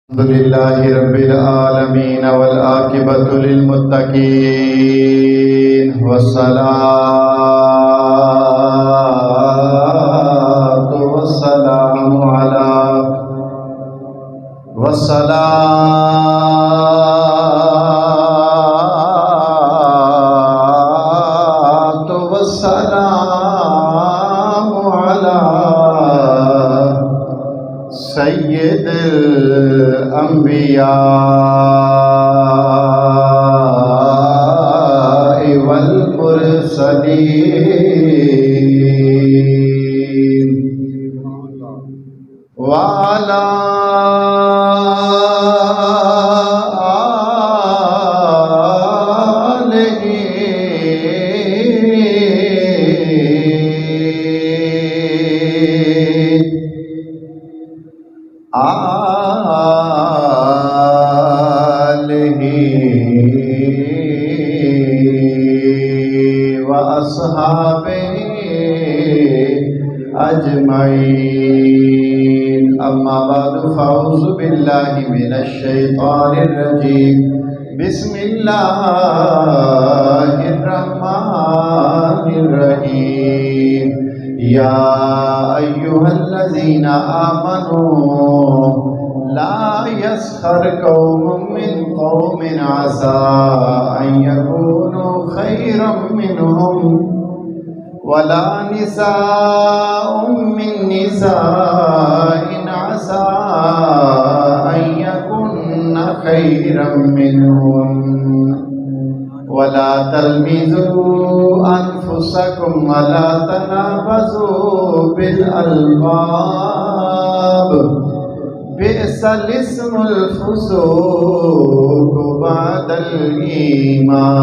अल्हम्दुलिल्लाहि रब्बिल आलमीन वल आकिबतु लिल मुत्तकीन वस्सलातु वस्सलामु अला वस्सलातु वस्सलामु अला सय्यिदिल अंबिया वल मुरसलीन व अला अजमईन अम्मा बादु फ़अऊज़ु बिल्लाहि मिनश शैतानिर रजीम बिस्मिल्लाहिर रहमानिर रहीम या अय्युहल्लज़ीना आमनू ला यस्खर कौमुम मिन कौमिन असा अन यकूनू खैरम मिनहुम वला निसाउम मिन निसाइन असा अन यकुन्ना खैरम मिनहुम वला तलमिजू अनफुसकुम वला तनाबजू बिल अलक़ाब बिअसल इस्मुल फुसूक बअदल ईमान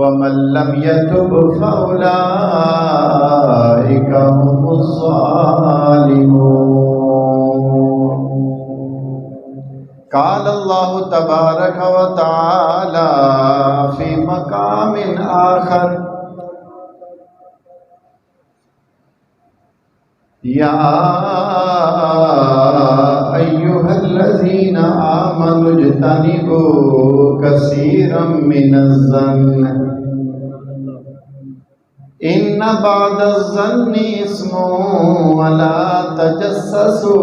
वमन लम यतुब फउलाइका हुमुज़ ज़ालिमून। क़ाल अल्लाहु तबारक व तआला फ़ी मक़ामिन आख़र या अय्युहल्लज़ीना आमनु इज्तनिबू कसीरम मिनज़्ज़न्न इन्न बअदज़्ज़न्नि इस्मुन वला तजस्ससू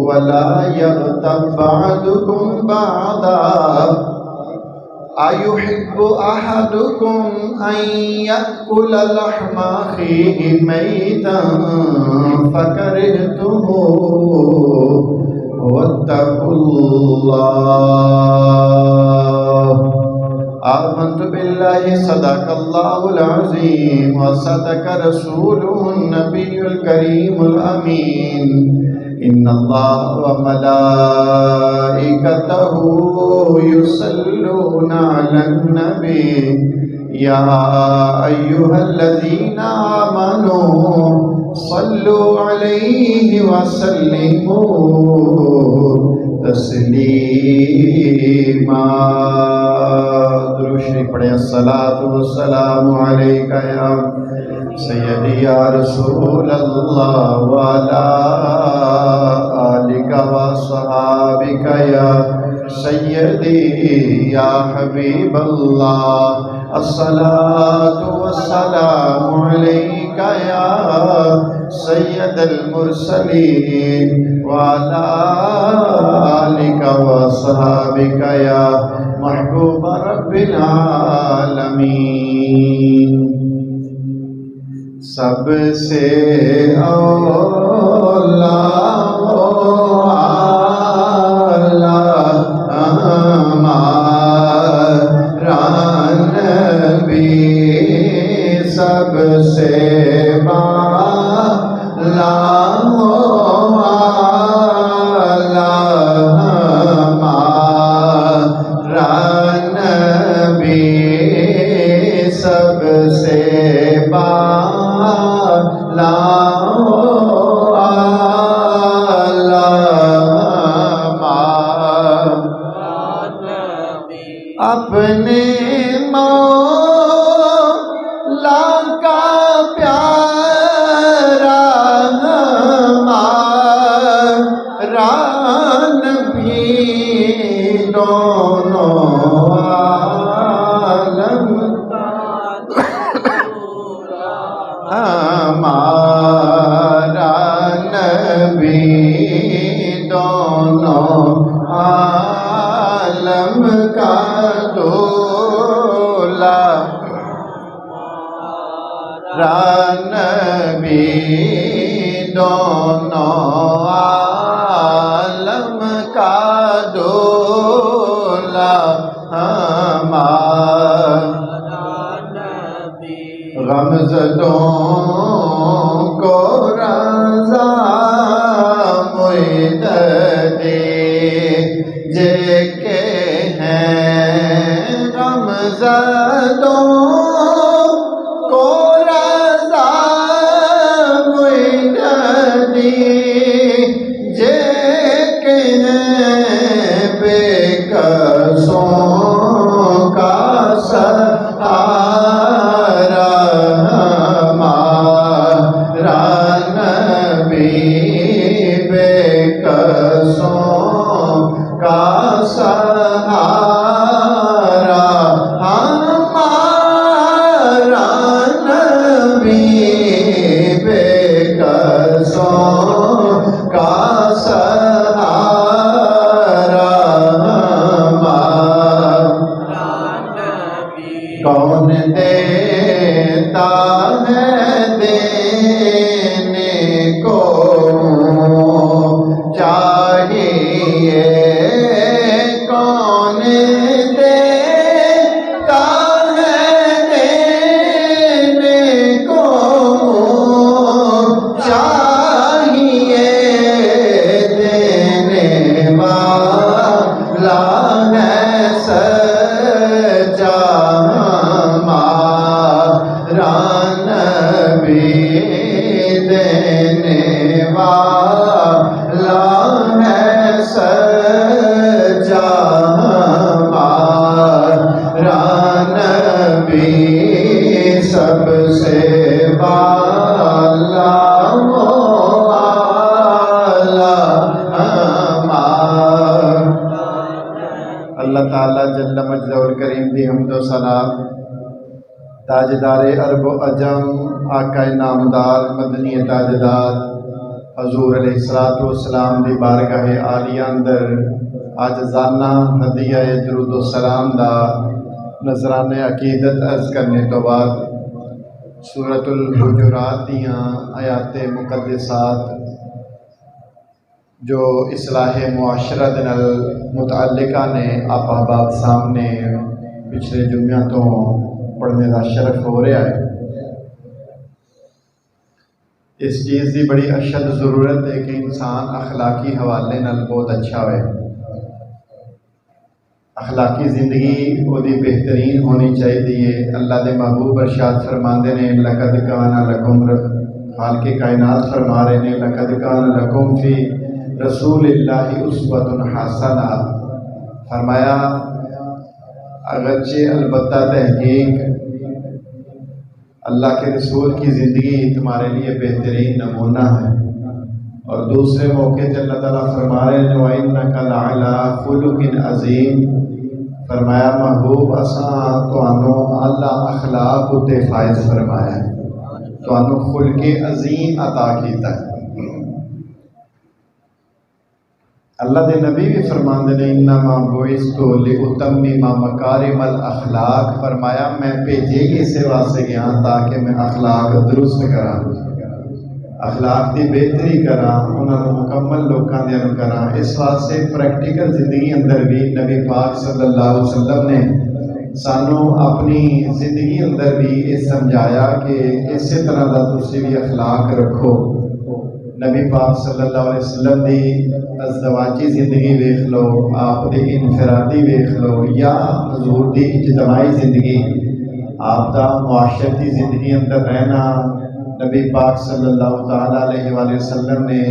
वला यग़्तब बअदुकुम बअदा अयुहिब्बु अहदुकुम अन यअकुल लहमा अखीहि मैतन फकरिहतुमू वत्तकुल्लाह। आमन्तु बिल्लाहि सदक़ल्लाहुल अज़ीम व सदक़ रसूलुहुन नबियुल करीमुल अमीन। इन्नल्लाह व मलाइकतहु युसल्लूना अलन नबी या अय्युहल्लज़ीना आमनू सल्लु अलैहि व सल्लिमू तस्लीमा। दुरूद शरीफ पढ़ें। अस्सलातु वस्सलामु अलैका या सय्यदी या रसूल अल्लाह व अला आलिका व सहाबिका या सय्यदी या हबीब अल्लाह। अस्सलातु वस्सलामु अलैका या सय्यदल मुरसलीन व अला आलिका व सहाबिका या महबूब रब्बिल आलमीन। सबसे औला हमारा नबी सबसे बाला हमारा नबी सबसे बाला अपने मौला का प्यारा हमारा रान भी दोनों आलम हमारा नबी दोनों आलम का दूल्हा नबी दोनों आलम का दूल्हा हमारा नबी गमज़दों को रज़ा मुईद दे जेके हैं गमज़दों कौन देता है देने को चाहिए कौन देता है देने को चाहिए देने वाला है सच्चा देने वाला है सच्चा हमारा नबी सबसे वाला अल्लाह ताला जल्ल मजदूर करीम दी हमदो सलाम ताजदारे अरब अजम आकाए नामदार मदनी ताजदार हजूर अलैहिस्सलातु वस्सलाम दी बारगाह आलिया अंदर आज जाना हदिया दरूद सलाम दा नजराने अकीदत अर्ज करने तो बाद सूरतुल हुजुरात दियां आयाते मुकद्दसात जो इस्लाह मुआशरा दे नाल मुतअल्लिका ने आप अहबाब सामने पिछले जुम्मिया तो पढ़ने का शरफ हो रहा है। इस चीज़ की बड़ी अशद ज़रूरत है कि इंसान अखलाकी हवाले नाल बहुत अच्छा हो। अखलाकी ज़िंदगी उसकी बेहतरीन होनी चाहिए। अल्लाह के महबूब अरशाद फरमाते हैं लक़द काना लकुम खालिक़े कायनात फरमा रहे हैं लक़द काना लकुम फ़ी रसूलिल्लाहि उस्वतुन हसना। फरमाया अगरचे अलबत्ता तहकीक अल्लाह के रसूल की ज़िंदगी तुम्हारे लिए बेहतरीन नमूना है। और दूसरे मौके पर अल्लाह ताला फरमा रहे हैं वइन्नका लअला खुलुकिन अज़ीम। फरमाया महबूब असा तुहानू आला अखलाक उत्ते फायज फरमाया है, तुहानू खुल्के अज़ीम अता कीता है। अल्लाह के नबी भी फरमाते हैं इन्नमा बुइस्तु लिउतम्मिमा मकारिमल अखलाक। फरमाया मैं भेजे इसे वास्ते गया ताकि मैं अखलाक दुरुस्त करा, अखलाक की बेहतरी करा, उन्होंने मुकम्मल लोगों के अंदर करा। इस वास्ते प्रैक्टिकल जिंदगी अंदर भी नबी पाक सल्लल्लाहु अलैहि वसल्लम ने सानू अपनी जिंदगी अंदर भी ये समझाया कि इस तरह का तुसी भी अखलाक रखो। नबी पाक सल्लल्लाहु अलैहि वसल्लम की अज़दवाजी ज़िंदगी वेख लो, आप दी इनफरादी वेख लो, या हजूर की इज्तमाई ज़िंदगी, आपका मुआशरती ज़िंदगी अंदर रहना। नबी पाक सल्लल्लाहु ताला अलैहि वसल्लम ने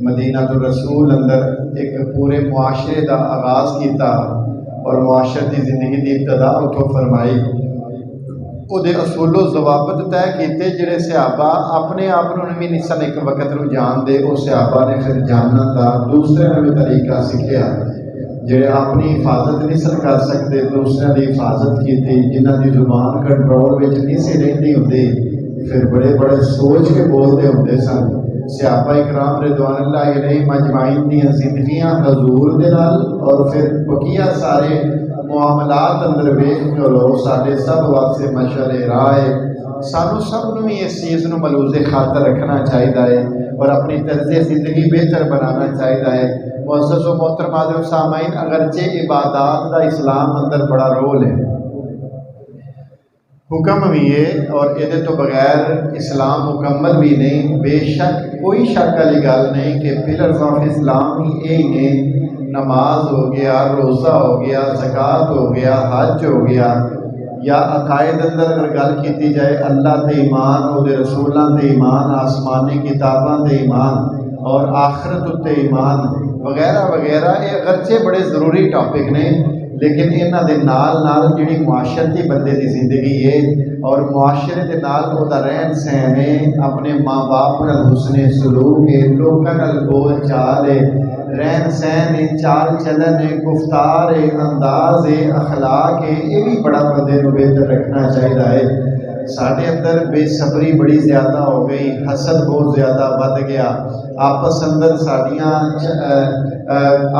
मदीना तो रसूल अंदर एक पूरे मुआशरे का आगाज़ किया और मुआशरती ज़िंदगी की इब्तदा उतो फरमाई। ਉਹਦੇ ਅਸੂਲੋ ਜ਼ਵਾਬਤ तय किए ਜਿਹੜੇ सहाबा अपने आप ਨੂੰ भी नहीं सन एक वक्त ਨੂੰ ਜਾਣਦੇ ਉਹ सहाबा ने फिर जानने का दूसरे ਨੂੰ भी तरीका सीखिया ਜਿਹੜੇ अपनी हिफाजत नहीं सन कर सकते दूसरों की हिफाजत की जिन्हों की जुबान कंट्रोल में नहीं सी रही होंगी फिर बड़े बड़े सोच के बोलते होंगे सन सहाबा इकराम रिदवानुल्लाह अलैहिम अजमाइन दी जिंदगियां हजूर दे नाल और फिर बकिया सारे मुआमलात अंदर वेख करो साडे सब वास्ते मशअले राह है सानू सब नूं भी इस चीज़ नूं मलूज़े खातर रखना चाहिए है और अपनी तर्ज़े ज़िंदगी बेहतर बनाना चाहिए है। मुअज़्ज़ज़ व मोहतरम सामाईन अगरचे इबादत का इस्लाम अंदर बड़ा रोल है हुक्म भी है और ये तो बगैर इस्लाम मुकम्मल भी नहीं बेशक कोई शक वाली गल नहीं कि पिलर्स ऑफ इस्लाम ही यही ने नमाज हो गया रोज़ा हो गया ज़कात हो गया हज हो गया या अकायद अंदर अगर गल की जाए अल्लाह के ईमान और रसूलों के ईमान आसमानी किताबों के ईमान और आखरत उत्ते ईमान वगैरह वगैरह ये अगरचे बड़े ज़रूरी टॉपिक ने लेकिन इन्हां दे नाल नाल जिहड़ी मुआशरती बंदे की जिंदगी है और मुआशरे के नाल उहदा रहन सहन है अपने माँ बाप नाल हुस्ने सलूक है लोकां नाल बोल चाल है रहन सहन है चाल चलन है गुफ्तार है अंदाज है अखलाक है ये भी बड़ा बंदे को बेहतर रखना चाहिए है। साढ़े अंदर बेसब्री बड़ी ज़्यादा हो गई हसद बहुत ज़्यादा बढ़ गया आपस अंदर साड़ियाँ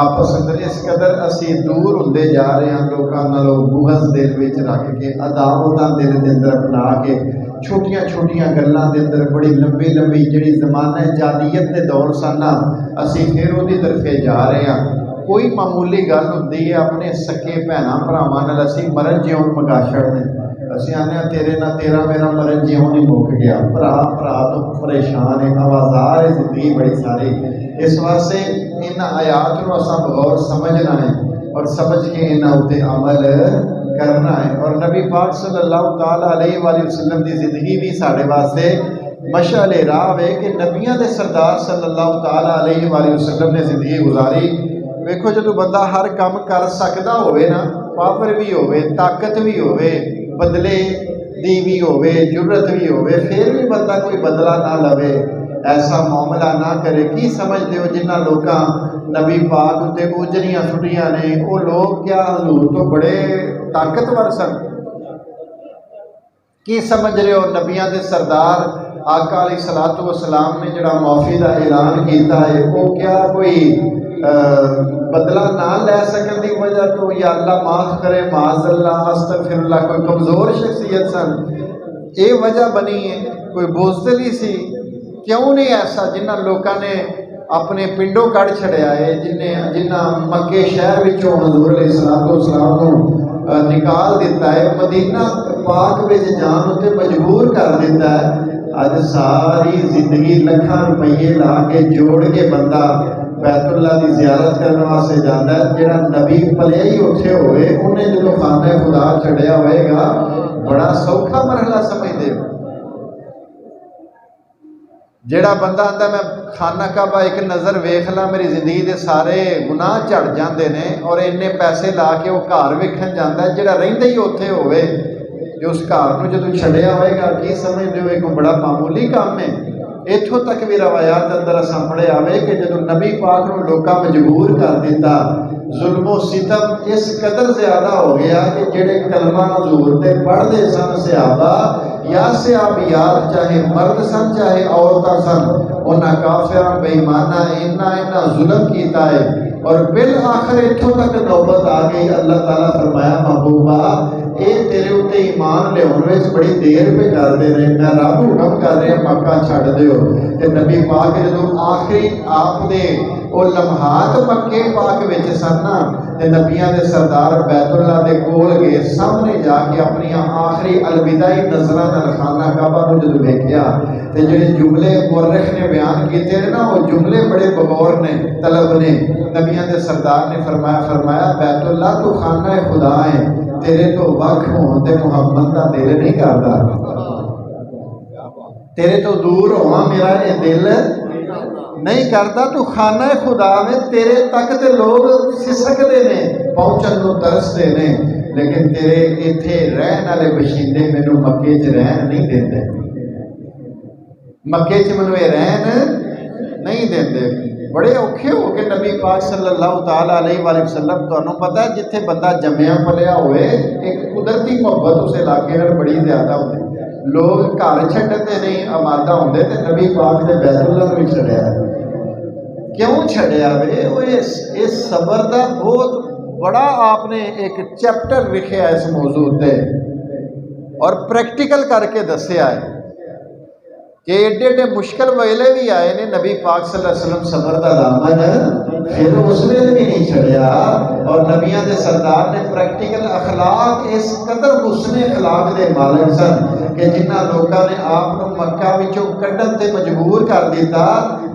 आपस अंदर इस कदर असी दूर होंदे जा रहे हैं लोगों नालों बुग़ज़ दिल विच रख के अदावतां दिल के अंदर अपना के छोटिया छोटिया गल्लां दे अंदर बड़ी लंबी लंबी जिहड़ी ज़माना जालियत के दौर सन असी फिर उहदी तरफे जा रहे हैं। कोई मामूली गल होंदी है अपने सके भैणां भरावां नाल असी मरन जिउण मगा छड़दे असी आने तेरे ना तेरा मेरा मरन जिउण ही मुक गया भरा भरा तो परेशान है आवाज़ार है जिंदगी बड़ी सारी इस वास्ते इन आयात को असां बगौर समझना है और समझ के इन्हां उत्ते अमल करना है और नबी पाक सल्लल्लाहु ताला अलैहि वसल्लम की जिंदगी भी साढ़े वास्ते मशाले राह है कि नबियां दे सरदार सल्लल्लाहु ताला अलैहि वसल्लम ने जिंदगी गुजारी। वेखो जो बंदा हर काम कर सकता होवे ना पावर भी होवे ताकत भी होवे बदले दी भी होवे जुर्रत भी होवे फिर भी बंदा कोई बदला ना लवे ऐसा मामला ना करे की समझते हो जिन्होंने लोग नबी पाक उत्ते उजरियां सुटियां ने वो लोग क्या हजूर तो बड़े ताकतवर सन की समझ रहे हो नबियां दे सरदार आका अलैहिस्सलातु वस्सलाम ने जड़ा माफ़ी का ऐलान किया है वो क्या कोई बदला ना लै सकने की वजह तो या अल्लाह माफ़ करे माज़अल्लाह अस्तगफिरुल्लाह कोई कमज़ोर शख्सियत सन ये वजह बनी है कोई बोझदली सी क्यों नहीं ऐसा जिन्हों लोगों ने अपने पिंडों कढ़ छड़िया है जिन्हें मक्के शहर विचों हज़ूर अलैहिस्सलाम को निकाल दिता है मदीना पाक में जान उत्ते मजबूर कर दिता है। अज सारी जिंदगी लखां रुपये ला के जोड़ के बंदा बैतुल्ला की ज़ियारत करने वास्ते जाता है जिहड़ा नबी पलिया ही उत्थे होवे उन्हें जो खाना खुदा छड़िया होएगा बड़ा सौखा मरहला समझते हो। जेड़ा बंदा आंदा मैं खाना काबा एक नज़र वेख ला मेरी जिंदगी के सारे गुनाह झड़ जाते हैं और इन्ने पैसे ला के वो घर वेखन जाता है जेड़ा रहिंदा ही उत्थे होवे जो उस घर में जो छड़िया होएगा की समझते हो एक बड़ा मामूली काम है। इत्थों तक भी रवायात अंदर असां पढ़े आवे कि जो नबी पाक नूं लोकां मजबूर कर दिता जुल्मो सितम इस कदर ज़्यादा हो गया कि जेड़े कलमा हजूर ते पढ़ते सन सहाबा या सहाबियात चाहे मर्द सन चाहे औरतां सन उन्हां काफिरां बेईमानां इन्ना इन्ना जुल्म कीता है और बिल आखिर इत्थों तक नौबत आ गई अल्लाह ताला फरमाया महबूबा ये तेरे उत्ते ईमान लियाउण विच बड़ी देर पे करते रहे मैं रब हुक्म कर रहा मक्का छड्ड दिओ ते नबी पाक जदों आखिरी आप दे वो लम्हात मक्के पाक विच सन ते नबियां दे सरदार बैतुल्ला दे कोल गए सामने जाके अपनी आखिरी अलविदाई नज़रां नाल खाना काबा नूं जदों वेखिया ते जिहड़े जुमले मुअर्रिख ने बयान कीते ने ना वो जुमले बड़े बगौर ने तलब ने नबियां दे सरदार ने फरमाया बैतुल्ला तू खाना खुदा है तेरे तो वख होने ते मुहम्मद का दिल नहीं करता तेरे तो दूर होना मेरा ये दिल नहीं करता तू खाना खुदा में तेरे तक ते लोग सिसकते ने पहुंचन को तरसते ने लेकिन तेरे इत्थे रहन वाले बशिंदे मैनू मक्के च रहन नहीं देंदे, मक्के च मैनू ये रहन नहीं देंदे। बड़े औखे हो के नबी पाक सल्लल्लाहु ताला अलैहि वसल्लम, तुहानू पता है जिथे बंदा जम्मिया पलिया होए एक कुदरती मुहब्बत उस इलाके नाल बड़ी ज़्यादा होंदी। लोग घर छड्डते नहीं आमादा होंदे ते नबी पाक ने बैतुल्लाह नूं छड्डिया। क्यों छड्डिया वे? वो इस सबर का बहुत बड़ा आपने एक चैप्टर लिखिया इस मौजू ते और प्रैक्टिकल करके दसिया है कि एडे एडे मुश्किल वेले भी आए ने, नबी पाक सल्लल्लाहु अलैहि वसल्लम सबर का दामन फिर उस वेले भी नहीं छड़िया। और नबियां दे सरदार ने प्रैक्टिकल अखलाक इस कदर हुस्ने अखलाक दे मालिक सन कि जिन्हां लोगों ने आप मक्का विचों कड्ढण ते मजबूर कर दिता,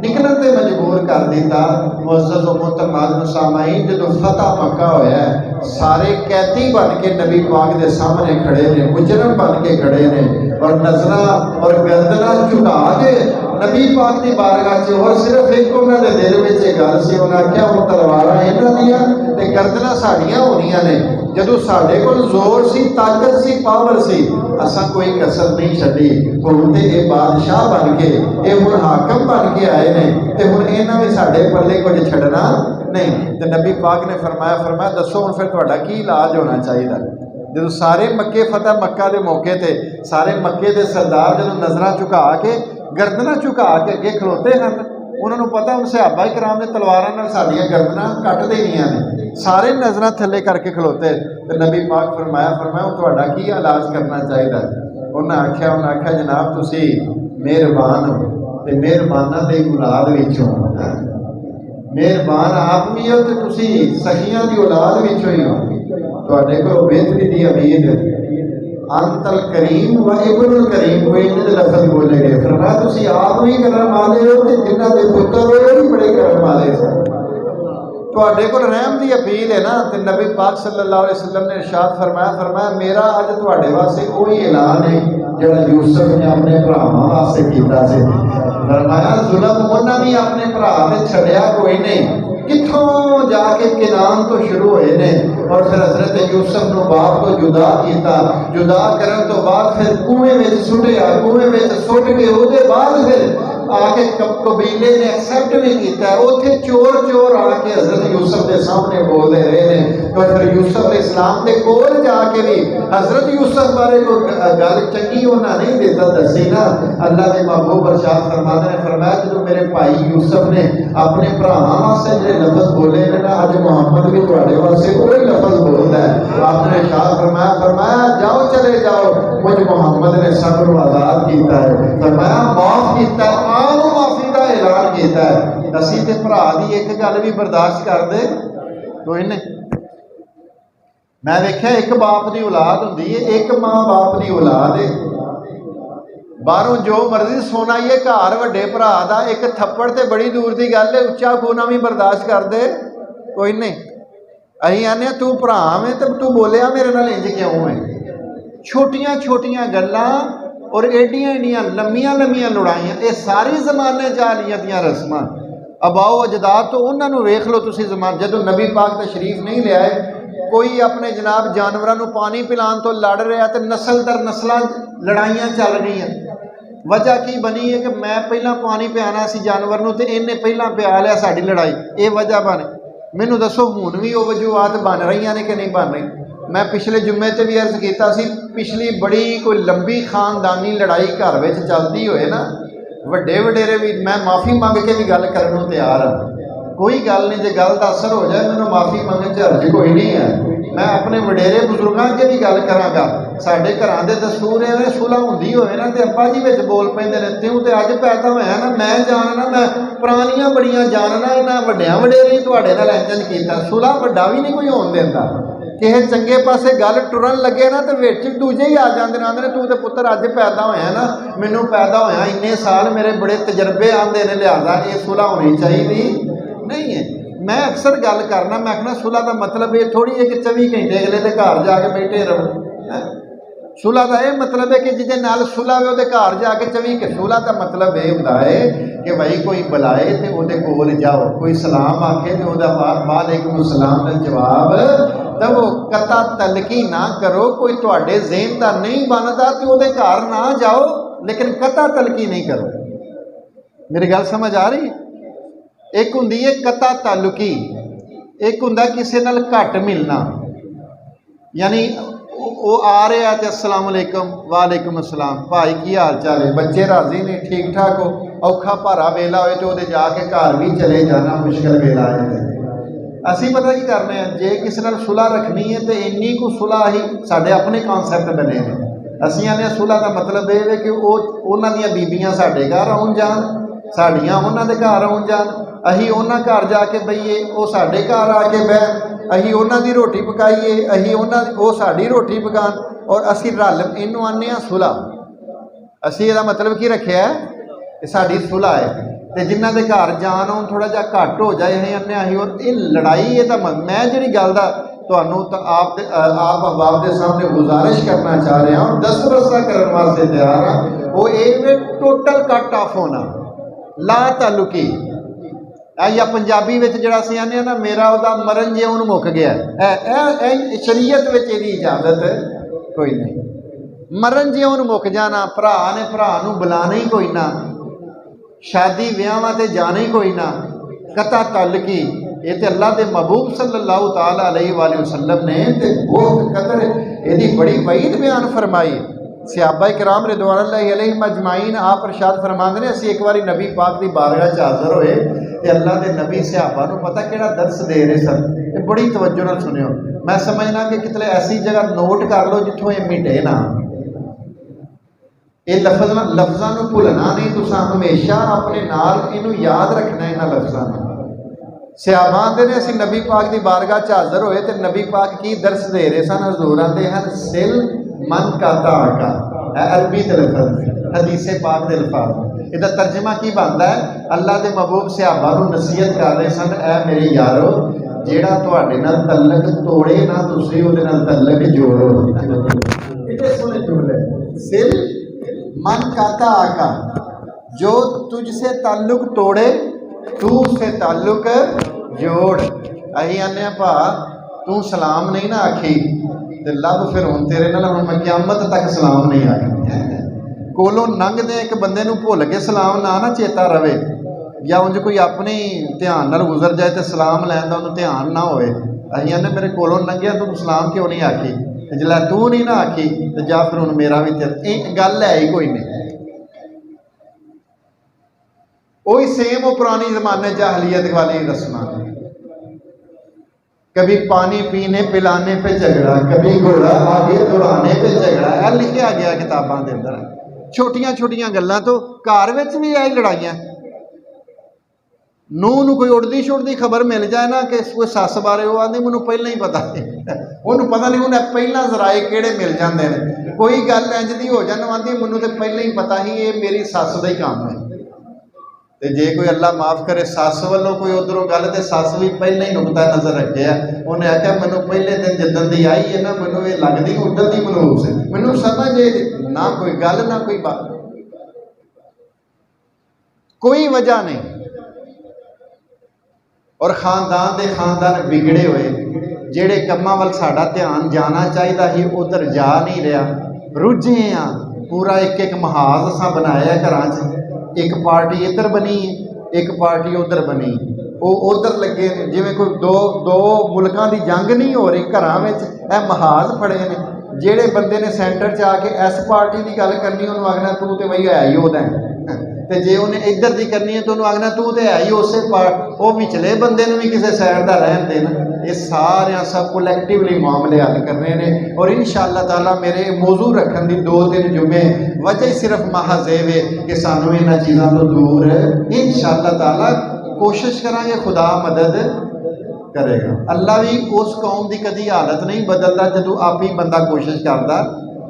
निकलण ते मजबूर कर दिता। मुअज़्ज़ज़ व मुहतरम सामाईन, जदों फतह मक्का होया सारे कैदी बन के नबी पाक के सामने खड़े ने, मुजरम बन के खड़े ने और नजर और गर्दना झुका के नबी पाक की बारगाह च। और सिर्फ एक उन्होंने दिल में गल सी, उन्हें आख्या हुण तलवारां इन्हां दियां ते गर्दना साड़ियां होणियां ने। जदों साडे कोल जोर सी, ताकत सी, पावर सी, असां कोई कसर नहीं छड्डी। हुण ते ये बादशाह बन के, ये हुण हाकम बन के आए ने ते हुण इन्हां भी साडे पल्ले कुछ छड्डना नहीं। तो नबी पाक ने फरमाया दसो हुण फिर तुहाडा की इलाज होना चाहिए। जो सारे मक्के फतह मक्का के मौके ते सारे मक्के के सरदार जो नज़र झुका के गर्दना झुका के अगे खलोते हैं, उन्होंने पता उन सहाबा कराम ने तलवारां साडियां गर्दना कट देनियां ने, सारे नज़र थले करके खलोते। तो नबी पाक फरमाया तुहाडा की इलाज करना चाहिए। उन्हें आख्या जनाब तुसी मेहरबान हो ते मेहरबाना दे औलाद विचों, मेहरबान आप भी हो तो तुसी सखियां दी औलाद विचों ही हो। तुहाडे कोल बेहतरी दी उम्मीद अंतल करीम व इब्नुल करीम कोई इन्ने लफ्ज़ बोले गए। फरमाया तुसी आप भी करम वाले हो ते जिन्हां दे पुत्तर होए भी बड़े करम वाले सन। तुहाडे कोल रहम दी अपील है ना। ते नबी पाक सल्लल्लाहु अलैहि वसल्लम ने इरशाद फरमाया मेरा अज तुहाडे वास्ते कोई ऐलान है जिहड़ा यूसुफ ने अपने भरावां वास्ते कीता सी। फरमाया जुल्म उन्हां भी अपने भरा ते छड्डिया कोई नहीं, कित्थों जाके किनान तो शुरू हुए ने और फिर हजरत यूसुफ नूं बाप तो जुदा किया। जुदा करन तो बाद फिर कुएं में सुटिया, कुएं में सुट के उसके बाद फिर आके कबीले ने एक्सेप्ट भी किया। उत्थे चोर चोर आके हजरत यूसुफ के सामने बोलते रहे ने। तो फिर यूसुफ इस्लाम के कोल जाके भी हजरत यूसुफ बारे कोई गल चंगी उन्हें नहीं देता दसी ना। अल्लाह के महबूब इरशाद फरमाते ने, फरमाया जो मेरे भाई यूसुफ ने अपने भरावां वास्ते जो लफ्ज़ बोले ने ना, अज मुहम्मद भी तुहाडे वास्ते वही लफ्ज़ बोलता है। आपने इरशाद फरमाया जाओ चले जाओ, मुझ मुहम्मद ने सब को आज़ाद किया है। फरमाया माफ किया, आम माफी का ऐलान किया है। असीं ते भरा दी एक गल भी बर्दाश्त करते कोई नहीं। मैं देखा एक बाप की औलाद होंदी है, एक माँ बाप की औलाद है। बाहरों जो मर्जी सुनाइए घर वड्डे भरा दा एक थप्पड़ ते बड़ी दूर की गल है, उच्चा खूना भी बर्दाश्त करते कोई नहीं। असीं आने तू भरा में तो तू बोलिया मेरे नाल इंज क्यों है। छोटियां छोटियां गल्लां और एडियां एडियां लम्मियां लम्मियां लड़ाइयां, ये सारी जमाने जालियां दियां रस्मां अबाओ अजदाद तो उन्होंने वेख लो तुसीं। जमान जदों नबी पाक तशरीफ नहीं लियाए, कोई अपने जनाब जानवरों को पानी पिलाने तो लड़ रहा तो नस्ल दर नस्लां लड़ाइयां चल रही। वजह की बनी है कि मैं पहला पानी पियाना सी जानवर नूं ते इन्हें पहला पिया लिया, साड़ी लड़ाई ये वजह बने। मैनू दसो हुण भी वो वजूहात बन रही ने कि नहीं बन रही। मैं पिछले जुम्मे ते भी अर्ज किया सी, पिछली बड़ी कोई लंबी खानदानी लड़ाई घर में चलती होए ना, वड्डे वडेरे भी मैं माफ़ी मंग के भी गल करन नूं तैयार हाँ। कोई गल नहीं, जो गल का असर हो जाए मैनू माफ़ी मंगण च हर्ज कोई नहीं है। मैं अपने वडेरे बुजुर्गों के भी गल कराँगा। साडे घरां दे दस्तूर है सुलह हुंदी होए ना ते अब्बा जी विच बोल पैंदे ने, त्यों ते अज पैदा होया ना मैं जानना, मैं पुरानियां बड़ियां जानना, इन्हां वड्डियां वडेरे तुहाडे नाल इंज कीता। सुलह वड्डा भी नहीं कोई होण दिंदा। किसी चंगे पासे गल टुरन लगे ना तो विच दूजे ही आ जाते हैं, आंदे तू तो पुत्र अज पैदा होया ना, मैनू पैदा होया इन्ने साल मेरे बड़े तजर्बे आते हैं, लिहाजा ये सुलह होनी चाहिए नहीं है। मैं अक्सर गल करना, मैं आखना सुलह का मतलब ये थोड़ी है कि 24 घंटे अगले के घर जाके बैठे रहो। सुलह का यह मतलब है कि जिसे नाल सुलह हो वो घर जाके 24 के सुलह का मतलब यह होता है कि भाई कोई बुलाए तो वो कोल जाओ, कोई सलाम आखे तो वालेकुम सलाम का जवाब तवो कता तलकी ना करो। कोई तुहाडे ज़हन दा नहीं बनता तो उहदे घर ना जाओ, लेकिन कता तलकी नहीं करो। मेरी गल समझ आ रही? एक हुंदी है कता तालुकी, एक हुंदा किसी नाल घट मिलना, यानी वो आ रहा है तो अस्सलाम वालेकुम, वालेकुम अस्सलाम, भाई की हाल चाल है, बच्चे राजी ने, ठीक ठाक हो, औखा भारा वेला होए तो उहदे जाके घर भी चले जाना मुश्किल वेला है। असी पता की करने हैं, जे किसी नाल सुलह रखनी है तो इन्नी को सुलह ही साढ़े अपने कॉन्सैप्ट बने हैं। असीं आने सुलह का मतलब यह है कि उन्हां दीयां बीबियां साढ़े घर आउण जाण, साड़ियाँ उन्हां दे घर आउण जाण, अहीं उन्हां घर जाके बईए, वो साढ़े घर आके बहन, अहीं उन्हां दी रोटी पकाईए, अहीं उन्हां वो साड़ी रोटी पकान, और असीं रल इनू आने सुलह। असीं इहदा मतलब की रखिया है कि साड़ी सुलह है। तो जिन्हां दे घर जान आउण थोड़ा जिहा घट हो जाए, अहीं आने अहीं और ये लड़ाई है। तो मैं जिहड़ी गल दा तुहानूं आप अहबाब के सामने गुजारिश करना चाह रहा और दस रस्सा करने वास्ते तैयार हाँ, वो ये टोटल कट ऑफ होना, ला तालुकी। या पंजाबी में जिहड़ा असीं आने ना, मेरा उहदा मरन जे हुण मुक गया, शरीयत विच इहदी इजाजत कोई नहीं। मरन जे हुण मुक जाना, भरा ने भरा नूं बुलाना ही कोई ना, शादी विआहां ते जाना ही कोई ना, कता तालुकी। ये तो अल्लाह के महबूब सल्लल्लाहु ताला अलैहि वसल्लम ने ते बहुत कदर यदी बड़ी वईद बयान फरमाई। सहाबा कराम रिदवानुल्लाहि अलैहिम अजमाइन आप इरशाद फरमाते हैं, असीं एक बारी नबी पाक की बारगाह च हाज़र होए तो अल्लाह के नबी सहाबा नूं पता किहड़ा दर्स दे रहे सन। ये बड़ी तवज्जो नाल सुनियो, मैं समझना कि कितने ऐसी जगह नोट कर लो जिथों ये मिटे ना। ये लफ्ज़ां नूं भुलना नहीं, तुसां हमेशा अपने नाल इनू याद रखना। इन्हां लफ्ज़ां नूं सहाबा आते ने असीं नबी पाक की बारगाह च हाज़र होए तो नबी पाक की दर्स दे रहे सन। हजूर आते हैं सिल मन काता आका, अरबी के लफज, हदीसे पाक के लफाज। इसका तर्जमा की बनता है, अल्लाह के महबूब सहाबा नूं नसीहत कर रहे सन, ऐ मेरे यारो, जेड़ा तुहाडे नाल तलक तोड़े ना तुसीं उहदे नाल तलक जोड़ो। इतने सोहने जुमले, सिल मन काता आका, जो तुझसे ताल्लुक तोड़े तू उससे ताल्लुक जोड़। अहीं आने भा तू सलाम नहीं ना आखी तो लब फिर हुण तेरे नाल हुण मैं क़यामत तक सलाम नहीं आखी। कोलों लंघदे एक बंदे नूं भुल के सलाम ना चेता रवे, या उंज कोई अपनी ध्यान नाल गुजर जाए तो सलाम लैन दा उन्हें ध्यान ना होए। अहीं आने मेरे कोलों लंघिया तू सलाम क्यों नहीं आखी, जिल्लै तू नहीं ना आखी तो जा फिर हुण मेरा भी गल है ही कोई नहीं। वही सेम वो पुरानी जमाने जाहलियत वाली रस्म, कभी पानी पीने पिलाने पे झगड़ा, कभी घोड़ा आगे दौड़ाने पे झगड़ा। यह लिखा गया किताबों के अंदर। छोटिया छोटिया गल्लां तो घर विच भी आई लड़ाइयां। नूह नूं कोई उड़दी छुड़दी खबर मिल जाए ना कि कोई सस बारे, वो आंदी मैनूं पहले ही पता है, उन्होंने पता नहीं उन्हें पहला जराए किहड़े मिल जाते हैं। कोई गल इंज दी हो जाए, आंदी मैनूं तो पहले ही पता ही ये मेरी सस का ही काम है। तो जे कोई अल्लाह माफ़ करे सस वालों कोई उधरों गल, तो सस भी पहले ही नुकता नज़र रखे है। उन्हें आख्या मैनूं पहले दिन जिदन दी आई है ना, मैनूं ये लगदी उधर दी मनूस है, मैनूं समझ ना कोई गल ना कोई बात, कोई वजह नहीं। और खानदान के खानदान बिगड़े हुए, जेड़े कम्मां वल साडा ध्यान जाना चाहिए ही उधर जा नहीं रहा, रुझे हाँ। पूरा एक एक महाज असां बनाया घरां च, एक पार्टी इधर बनी एक पार्टी उधर बनी, वो उधर लगे ने जिवें कोई दो मुल्कों की जंग नहीं हो रही, घरां विच ए महाज फड़े ने। जेड़े बंदे ने सेंटर च आके इस पार्टी की गल करनी, उन्होंने आखना तू तो बई है ही ओहदा है, तो जे उन्हें इधर की करनी है तो उन्होंने आखना तू तो है ही उस पार्ट, वो विचले बंदे भी किसी सैड का रहन देना। ये सारे सब कलैक्टिवली मामले हल करने ने। और इंशाअल्लाह ताला मेरे मौजू रखने की 2-3 जुमे वजह ही सिर्फ महज है कि सानू इन्हां चीज़ों तो दूर इंशाअल्लाह ताला कोशिश करांगे, खुदा मदद करेगा। अल्लाह भी उस कौम की कभी हालत नहीं बदलता जो आप ही बंदा कोशिश करता।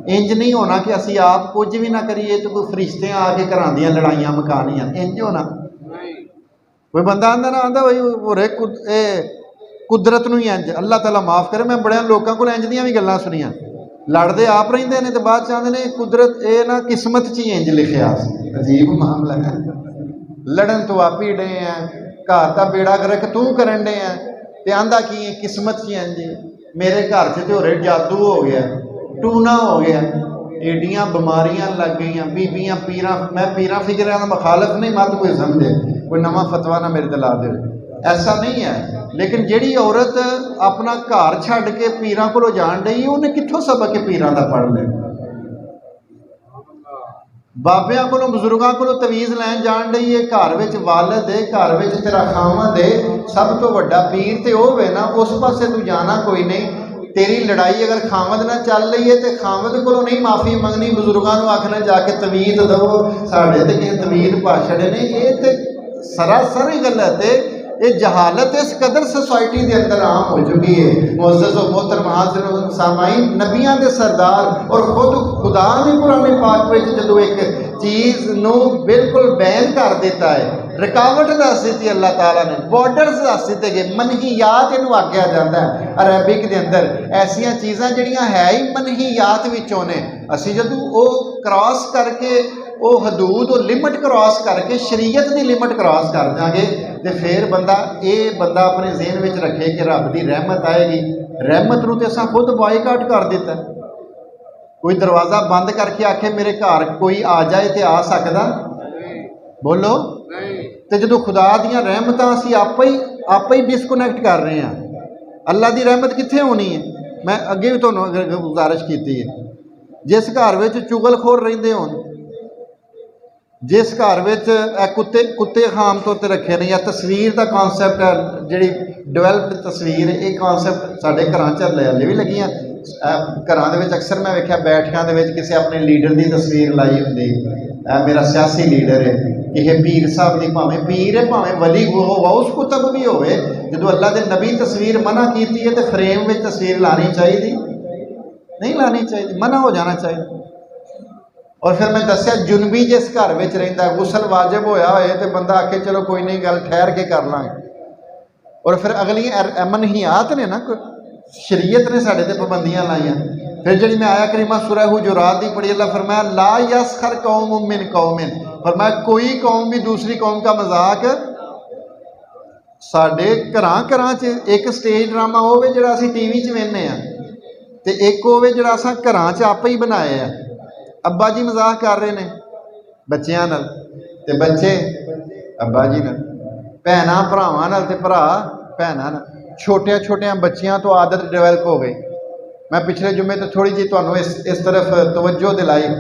इंज नहीं होना कि असी आप कुछ भी ना करिए तो कोई फरिश्ते आके घर दी लड़ाइयां मुकानियां, इंज होना। कोई बंदा आंदा ना आंदा भाई होरे कुदरत नूं ही इंज, अल्लाह ताला माफ़ करे। मैं बड़े लोगों को इंज दियां भी गल्लां सुनियां, लड़ते आप रहिंदे ने तो बाद चाहते ने कुदरत ये ना किस्मत च ही इंज लिखिया। अजीब मामला है, लड़न तो आप ही डे हैं, घर का बेड़ा गर्क तू करन डे हैं, तो आंदा की किस्मत च इंज। मेरे घर च तो होरे जादू हो गया, टूना हो गया, एडियां बीमारियां लग गई, बीबियां पीरां, मैं पीरां फिकरां का मुखालफ नहीं, मत कोई समझे, कोई नवा फतवा ना मेरे ते ला दे, ऐसा नहीं है। लेकिन जिहड़ी औरत अपना घर छड्ड के पीरां कोलों जान रही, उन्हें कित्थों सबक पीरां दा पढ़ लिया, बाबियां कोलों बजुर्गों कोलों तवीज़ लैन जान रही है, घर में वालद है, घर में तेरा खामद है, सब तो वड्डा पीर तो वह है ना, उस पासे तू जाना कोई नहीं। तेरी लड़ाई अगर खामद ना चल रही है तो खामद को नहीं माफ़ी मंगनी, बजुर्गों को आखना जाके तवीज़ दो, साढ़े तो किसी तवीज़ पा छड़े ने, ये तो सरासर ही गलत है। ये जहालत इस कदर सोसाइटी के अंदर आम हो चुकी है। मुअज़्ज़ज़ व मोहतरम हाज़िरीन सामाईन, नबियां दे सरदार और खुद खुदा ने कुरान पाक में जो एक चीज़ नू बिल्कुल बैन कर दिता है, रुकावट दस दी अल्लाह ताला ने, बॉर्डर्स दस दिते गए, मनहियात इनू आख्या जाता है अरबिक के अंदर। ऐसियां चीज़ां जिहड़ियां है ही मनहियात विचों ने, असीं जदों वो क्रॉस करके वो हदूद वो लिमिट क्रॉस करके शरीयत की लिमिट क्रॉस कर जाएंगे तो फिर बंदा बंदा अपने ज़हन में रखे कि रब की रहमत आएगी। रहमत नूं ते असां खुद बाईकाट कर दिता। कोई दरवाज़ा बंद करके आखे मेरे घर कोई आ जाए तो आ सकता, बोलो, तो जो खुदा दियां रहमतां असीं आपे ही डिसकनैक्ट कर रहे हैं। अल्लाह की रहमत कित्थे होनी है? मैं अगे भी तुहानूं गुजारिश की है, जिस घर में चुगलखोर रहिंदे होण, जिस घर में कुत्ते आम तौर पर रखे ने, या तस्वीर का कॉन्सैप्ट है जी डिवेलप्ड तस्वीर, ये कॉन्सैप्ट साढ़े घर हले भी लगियां। घर अक्सर मैं वेख्या बैठकों के किसी अपने लीडर की तस्वीर लाई होंगी, मेरा सियासी लीडर है, किसी पीर साहब की, भावें पीर है भावें वली उस कुतब भी हो, जो अल्लाह के नबी तस्वीर मना की है तो फ्रेम में तस्वीर लानी चाहिए, नहीं लानी चाहिए, मना हो जाना चाहिए। और फिर मैं दसिया जुनबी जिस घर में रहिंदा, गुसल वाजिब होया होए तो बंदा आखे चलो कोई नहीं गल ठहर के कर लांगे। और फिर अगली मनहियात ने ना, शरीयत ने साढ़े ते पाबंदियां लाइया। फिर जी मैं आया करीमा सूरह हुजुरात दी पढ़ी, अल्लाह फरमाया ला यसखर कौम मिन कौमिन, फरमाया कोई कौम भी दूसरी कौम का मजाक, साढ़े घरां च एक स्टेज ड्रामा होवे जिहड़ा असीं टीवी च वेखने आ, ते एक होवे जिहड़ा असां घरां च आपे ही बनाए आ। अब्बा जी मजाक कर रहे हैं बच्चों नाल ते बच्चे अब्बा जी नाल, भैनां भरावां नाल ते भरा भैनां नाल, छोटिया छोटिया बच्चियां तो आदत डिवेलप हो गई। मैं पिछले जुम्मे तो थोड़ी जी तुहानूं इस तरफ तवज्जो दिलाई,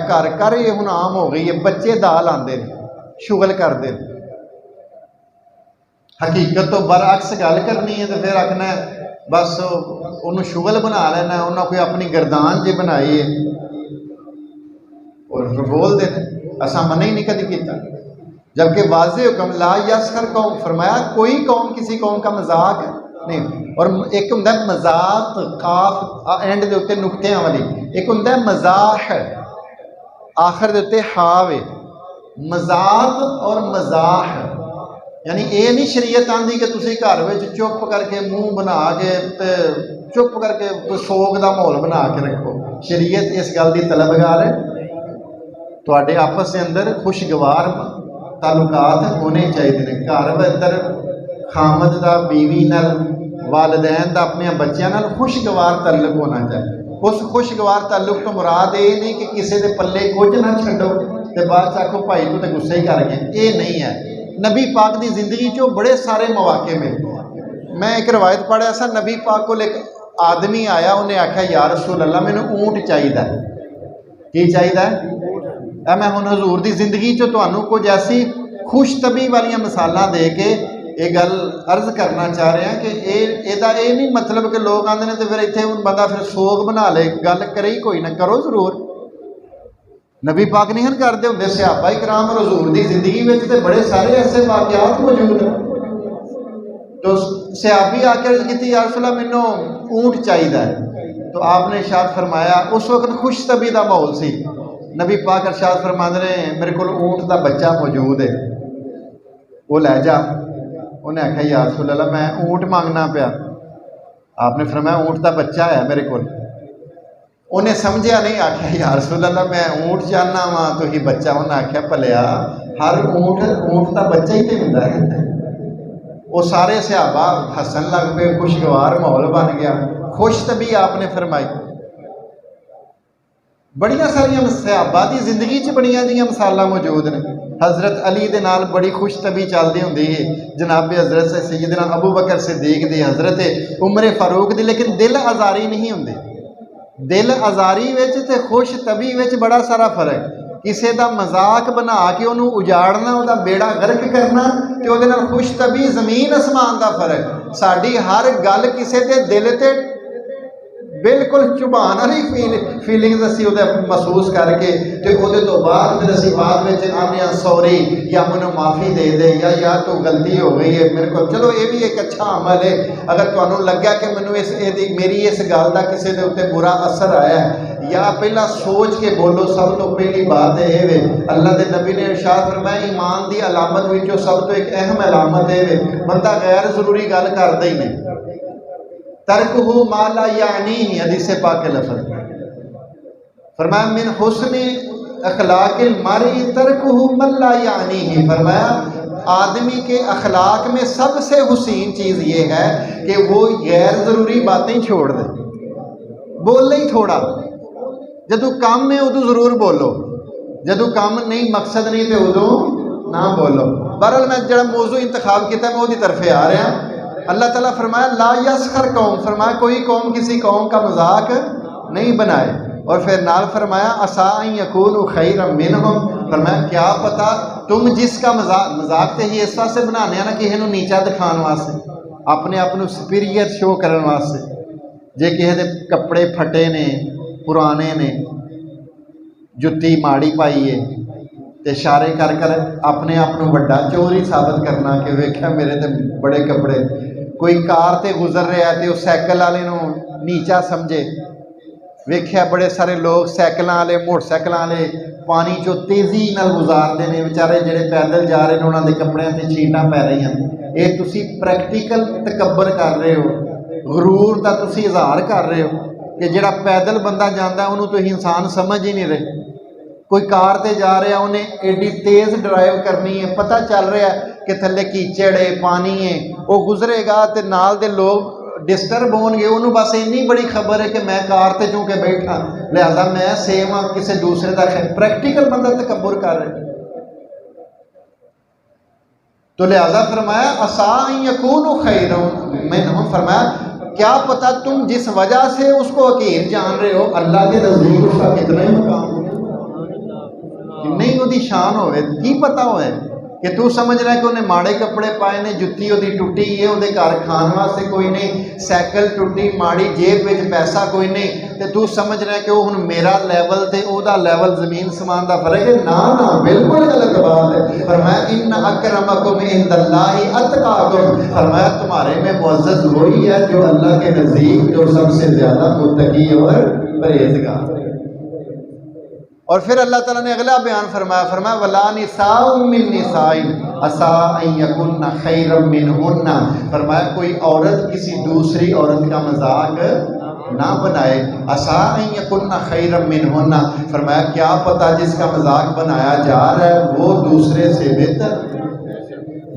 घर घर ये हुण आम हो गई है, बच्चे दाल आते हैं, शुगल करते हैं। हकीकत तो बरअक्स गल करनी है तो फिर आखना बस उन्होंने शुगल बना लेना, उन्होंने कोई अपनी गर्दान जी बनाई है और फिर बोलते हैं। असा मना ही नहीं कभी किया, जबकि वाज़े हुक्म ला यसखर कौम, फरमाया कोई कौम किसी कौम का मजाक नहीं। और एक हुंदा मजाक काफ एंड के उत्ते नुक्तियां वाली, एक हुंदा मजाह आखिर के उत्ते हावे, मजाक और मजाह, यानी ये नहीं शरीयत आंदी कि तुसी घर में चुप करके मुँह बना के चुप करके कोई सोग का माहौल बना के रखो। शरीयत इस गल की तलबगार है, तुहाडे आपस के अंदर खुशगवार ताल्लुकात होने चाहिए। घर अंदर खामद का बीवी नाल, वालदैन का अपने बच्चों नाल खुशगवार ताल्लुक होना चाहिए। उस खुशगवार ताल्लुक तो मुराद ये नहीं कि किसी के पल्ले कुछ ना छड्डो तो बाद आखो भाई तू तो गुस्सा ही कर गया, ये नहीं है। नबी पाक की जिंदगी चो बड़े सारे मौके में मैं एक रवायत पढ़िया सा, नबी पाक को एक आदमी आया, उन्हें आख्या या रसूल अल्लाह मैनू ऊँट चाहिए। की चाहिए? मैं हुण हजूर की जिंदगी चो तुहानूं कुछ ऐसी खुशतबी वाली मिसालां दे के ये गल अर्ज करना चाह रहे हैं कि ਇਹਦਾ ਇਹ नहीं मतलब कि लोग आते हैं तो फिर इत्थे बंदा फिर सोग बना ले, गल करे ही कोई ना, करो जरूर। नबी पाक नहीं करते होंगे, सहाबा इकराम और हजूर की जिंदगी में तो बड़े सारे ऐसे वाकयात मौजूद हैं। तो सहाबी आकर की या रसूल अल्लाह मैनू ऊँट चाहिए, तो आपने इरशाद फरमाया, उस वक्त खुशतबी का माहौल सी, नबी पाक इरशाद फरमाते ने मेरे को ऊँट का बच्चा मौजूद है, वो लै जा। उन्हें आख्या या रसूल अल्लाह मैं ऊँट मांगना पिया, आपने फरमाया ऊँट का बच्चा है मेरे को। उन्हें समझिया नहीं, आख्या या रसूल अल्लाह मैं ऊँट चाहना वा तो ही बच्चा। उन्हें आख्या भलिया हर ऊँट का बच्चा ही तो होंदा है। वो सारे सहाबा हसन लग पे, खुशगवार माहौल बन गया। खुश तबी आपने फरमाई। बड़िया सारिया सहाबा की जिंदगी च बड़िया जियां मिसालां मौजूद ने। हज़रत अली दे नाल बड़ी खुश तबी चलती होंदी है, जनाब हज़रत सैयदना अबू बकर सिद्दीक दी, हज़रत उमर फारूक दी, लेकिन दिल आज़ारी नहीं होंदी। दिल आज़ारी विच ते खुश तबी विच बड़ा सारा फर्क। किसी का मजाक बना के उन्होंने उजाड़ना, वह बेड़ा गर्क करना, तो उहदे नाल खुश तबी जमीन आसमान का फर्क। साड़ी हर गल किसी के दिल ते बिल्कुल चुभान वाली फीलिंग असी महसूस करके तो वो तो बाद फिर असी बाद में आने सॉरी या मैंने माफ़ी दे दे या तो गलती हो गई है मेरे को, चलो ये भी एक अच्छा अमल है। अगर तुहानू लग्या कि मैनू मेरी इस गल का किसी के उत्ते बुरा असर आया है, या पहला सोच के बोलो। सब तो पहली बात है वे अल्लाह के नबी ने इरशाद फरमाया ईमान की अलामत विचों सब तो एक अहम अलामत है बंदा गैर जरूरी गल करता ही नहीं। तरकहु माला यानी हदीस पाक के लफ्ज़ फरमाया मिन हुस्न अखलाकिल मरई तरकहु मल्ला यानी ही। फरमाया आदमी के अखलाक में सबसे हुसीन चीज़ ये है कि वो गैर ज़रूरी बातें छोड़ दे, बोल ही थोड़ा। जदों काम है उदों ज़रूर बोलो, जदों काम नहीं मकसद नहीं तो उदों ना बोलो। बहरहाल मैं जो मौजू इंतखाब किया मैं वो तरफे आ रहा। अल्लाह ताला फरमाया ला यसखर कौम, फरमाया कोई कौम किसी कौम का मजाक नहीं बनाए। और फिर नाल फरमाया असा यकूनु खैरम मिनहुम, फरमाया क्या पता तुम जिसका मजाक तो ही इस वास्ते बनाने ना किसी को नीचा दिखाने वास्ते, अपने आप को सुपीरियर शो करने वास्ते। जे किसी के कपड़े फटे ने पुराने ने, जुत्ती माड़ी पाई है तो इशारे कर कर अपने आप को बड़ा चोर ही साबित करना कि वेख्या मेरे तो बड़े कपड़े। कोई कार ते गुजर रहा है तो सैकल वाले नीचा समझे। वेख्या बड़े सारे लोग सैकल वाले मोटरसाइकिल वाले पानी चो तेजी नाल गुजारते हैं, बेचारे जेडे पैदल जा रहे हैं उन्होंने कपड़ियां ते छींटा पै रही हैं। ये तुसी प्रैक्टिकल तकबर कर रहे हो, गुरूर का तुसी इजहार कर रहे हो कि जिहड़ा पैदल बंदा जाता उन्होंने तो इंसान समझ ही नहीं रहे। कोई कार ते जा रहा उन्हें एडी तेज़ ड्राइव करनी है, पता चल रहा है कि थले कीचड़ है पानी है, वो गुजरेगा तो नाल दे लोग डिस्टर्ब होंगे। उन्होंने बस इन्नी बड़ी खबर है कि मैं कार ते चूँकि बैठा लिहाजा मैं सेम हाँ किसी दूसरे का। प्रैक्टिकल बंदा तकबर कर रहे तो लिहाजा फरमाया असा यकूनु खैरम मिनहुम, फरमाया क्या पता तुम जिस वजह से उसको हकीर जान रहे हो अल्लाह के नज़दीक उसका कितना ही मकाम नहीं वो शान हो, की पता हो कि तू समझ रहा है कि उन्हें माड़े कपड़े पाए ने, जुत्ती वो टुटी है, वो घर खाने वास्ते कोई नहीं, सैकल टुटी माड़ी, जेब में पैसा कोई नहीं, तो तू समझ रहा है कि वो हुण मेरा लैवल ते ओदा लैवल जमीन समान का फर्क है। ना ना बिल्कुल गलत बात है। फरमाया इन्न अकरमकुम इंदल्लाहि अतकाकुम, फरमाया तुम्हारे में मुअज़्ज़ज़ वही है जो अल्लाह के नज़दीक जो सबसे ज़्यादा मुत्तकी और परहेज़गार। और फिर अल्लाह ताला ने अगला बयान फरमाया, फरमाया वला निसाउम मिन निसाइन असा अन यकुन्ना खैरम मिनहुन्ना, फरमाया कोई औरत किसी दूसरी औरत का मजाक ना बनाए। असा अन यकुन्ना खैरम मिनहुन्ना, फरमाया क्या पता जिसका मजाक बनाया जा रहा है वो दूसरे से बेहतर।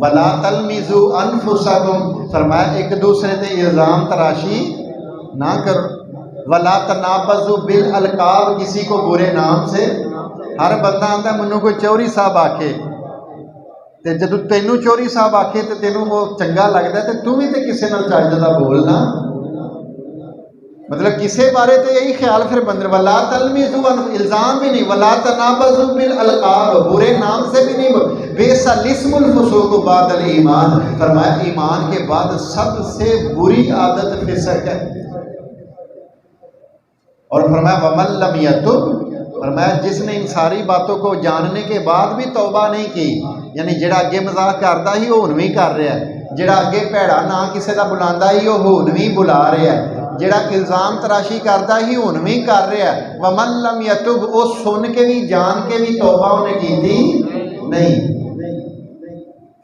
वला तलमिजू अनफुसकुम, फरमाया एक दूसरे से इल्ज़ाम तराशी ना करो। वला तनाबज़ु बिल अलकाब, किसी को बुरे नाम से, हर बंदा आता मैनू कोई चौरी साहब आखे तो जदों तेनू चौरी साहब आखे तो तेनू वो चंगा लगता है तो तू भी तो किसी नाल चज दा बोलना, मतलब किसी बारे तो यही ख्याल फिर बंदे। वला तलमिजू, इल्ज़ाम भी नहीं, वला तनाबज़ु बिल अलकाब, बुरे नाम से भी नहीं। बेसल इस्मुल फुसूक बादल ईमान, फरमाया ईमान के बाद सबसे बुरी आदत फिसक है। और फरमाया वमन लम यतुब, फरमाया जिसने इन सारी बातों को जानने के बाद भी तौबा नहीं की, यानी जेड़ा अगे मजाक करता ही वो हुण भी कर रहा है, जेड़ा अगे भैड़ा ना किसी का बुलांदा ही वो हुण भी बुला रहा है, जेड़ा इल्ज़ाम तराशी करता ही हुण भी कर रहा है। वमन लम यतुब, वो सुन के भी जान के भी तौबा उन्हें की थी नहीं।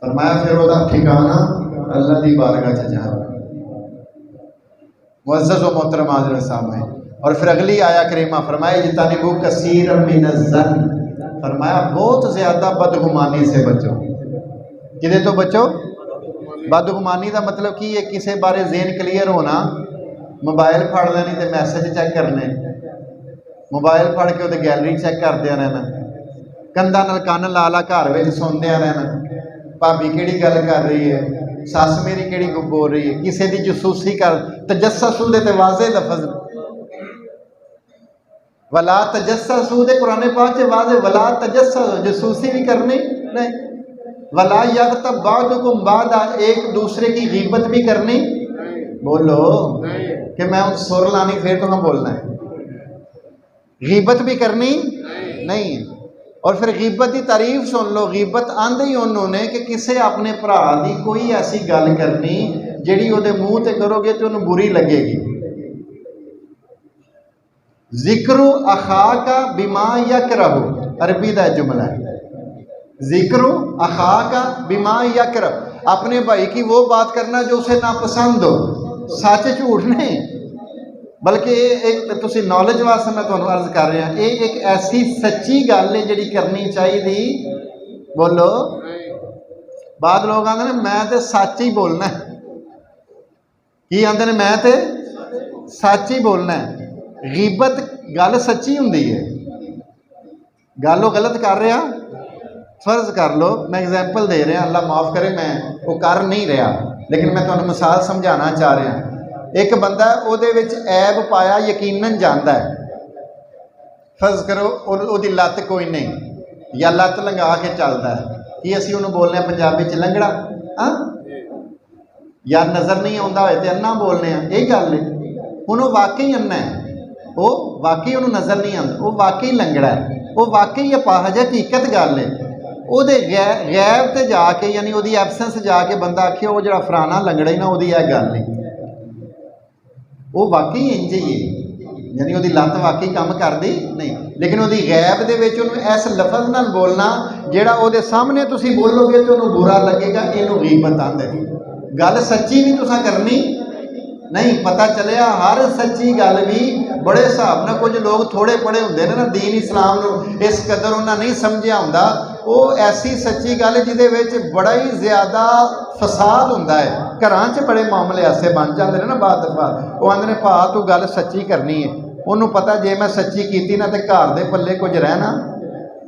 फरमाया फिर वो ठिकाना अल्लाह की बारगाह च जाना। मुअज़्ज़ज़ व मोहतरम हाज़िर साहब, और फिर अगली आया करीमा फरमाया इज्तनिबू कसीर मिनज़्ज़न, फरमाया बहुत ज़्यादा बदगुमानी से बचो। किदे तो बचो? बदगुमानी का मतलब कि ये किसी बारे ज़हन क्लीयर होना मोबाइल फड़ लेनी तो मैसेज चैक करने, मोबाइल फड़ के वो गैलरी चैक करदे रहना, कंधा नाल कन्न ला ला घर में सुनदे रहना, भाभी किहड़ी गल कर रही है, सस मेरी किहड़ी बोल रही है, किसी की जसूसी कर, तजस्सुस दे वाज़े लफज, वला तजस्सुस दे कुरान पाक च वाज़े, वला तजस्सुस जसूसी भी करनी नहीं, वला यग़्तब बादुकुम बादा, एक दूसरे की ग़ीबत भी करनी, बोलो कि मैं उन सुर लानी फिर तो मैं बोलना है, ग़ीबत भी करनी नहीं। और फिर ग़ीबत की तारीफ सुन लो, ग़ीबत आंदे ही उन्होंने कि किसी अपने भरा की कोई ऐसी गल करनी जिहड़ी उहदे मूँह ते करोगे तो उन्हें बुरी लगेगी। ज़िक्रू अखा का बिमा यकरहु, अरबी का जुमला है, ज़िक्रू अखा का बिमा यकरह, अपने भाई की वो बात करना जो उसे नापसंद हो, सच झूठ नहीं, बल्कि एक तुसी नॉलेज वास्ते मैं तुहानू अर्ज कर रहा, ये एक ऐसी सच्ची गल है जिहड़ी करनी चाहिए। बोलो, बाद लोग आंदे ने मैं तो सच ही बोलना है, की आंदे ने मैं तो सच ही बोलना है। ग़ीबत गल सच्ची हुंदी है, गल वो गलत कर रहा, फर्ज कर लो मैं एग्जाम्पल दे रहा, अल्लाह माफ़ करे मैं वो कर नहीं रहा, लेकिन मैं तुहानू मिसाल समझाना चाह रहा। एक बंदा उहदे विच ऐब पाया यकीनन जांदा है, फर्ज करो उहदी लत्त कोई नहीं या लत्त लंघा के चलता है, कि असीं उहनूं बोलने पंजाबी च लंगड़ा, हाँ या नज़र नहीं आता होए तो अन्ना बोलने, यही गल है। हुण वो वाकई अन्ना है, वो वाकई उन्होंने नज़र नहीं आता, वो वाकई लंगड़ा है, वो वाकई अपाहज है, हकीकत गल है। ਉਹਦੇ ਗੈਬ ਤੇ ਜਾ ਕੇ यानी ਉਹਦੀ ਐਬਸੈਂਸ जा के बंदा आखे वो ਜਿਹੜਾ फलाना लंगड़ा ही ना ਉਹਦੀ ਇਹ गल नहीं, वो वाकई इंज ही है, यानी ਉਹਦੀ ਲੱਤ वाकई काम करती नहीं, लेकिन ਉਹਦੀ गैब ਦੇ ਵਿੱਚ ਉਹਨੂੰ इस लफज नाल बोलना ਜਿਹੜਾ ਉਹਦੇ सामने तुसीं बोलोगे तो ਉਹਨੂੰ बुरा लगेगा, ਇਹਨੂੰ ग़ीबत आंदे। गल सच्ची भी तुसां करनी नहीं, पता चलिया हर सच्ची गल भी बड़े हिसाब नाल, कुछ लोग थोड़े पढ़े होंदे ने ना दीन इस्लाम नूं इस कदर उन्हां नहीं समझिया हुंदा, वो ऐसी सच्ची गल जिहदे विच बड़ा ही ज़्यादा फसाद हुंदा है, घरां च बड़े मामले ऐसे बन जाते हैं ना। बाद दफा वो आंदे ने भा तू गल सच्ची करनी है, उन्होंने पता जे मैं सच्ची कीती ना तो घर दे पल्ले कुछ रहना,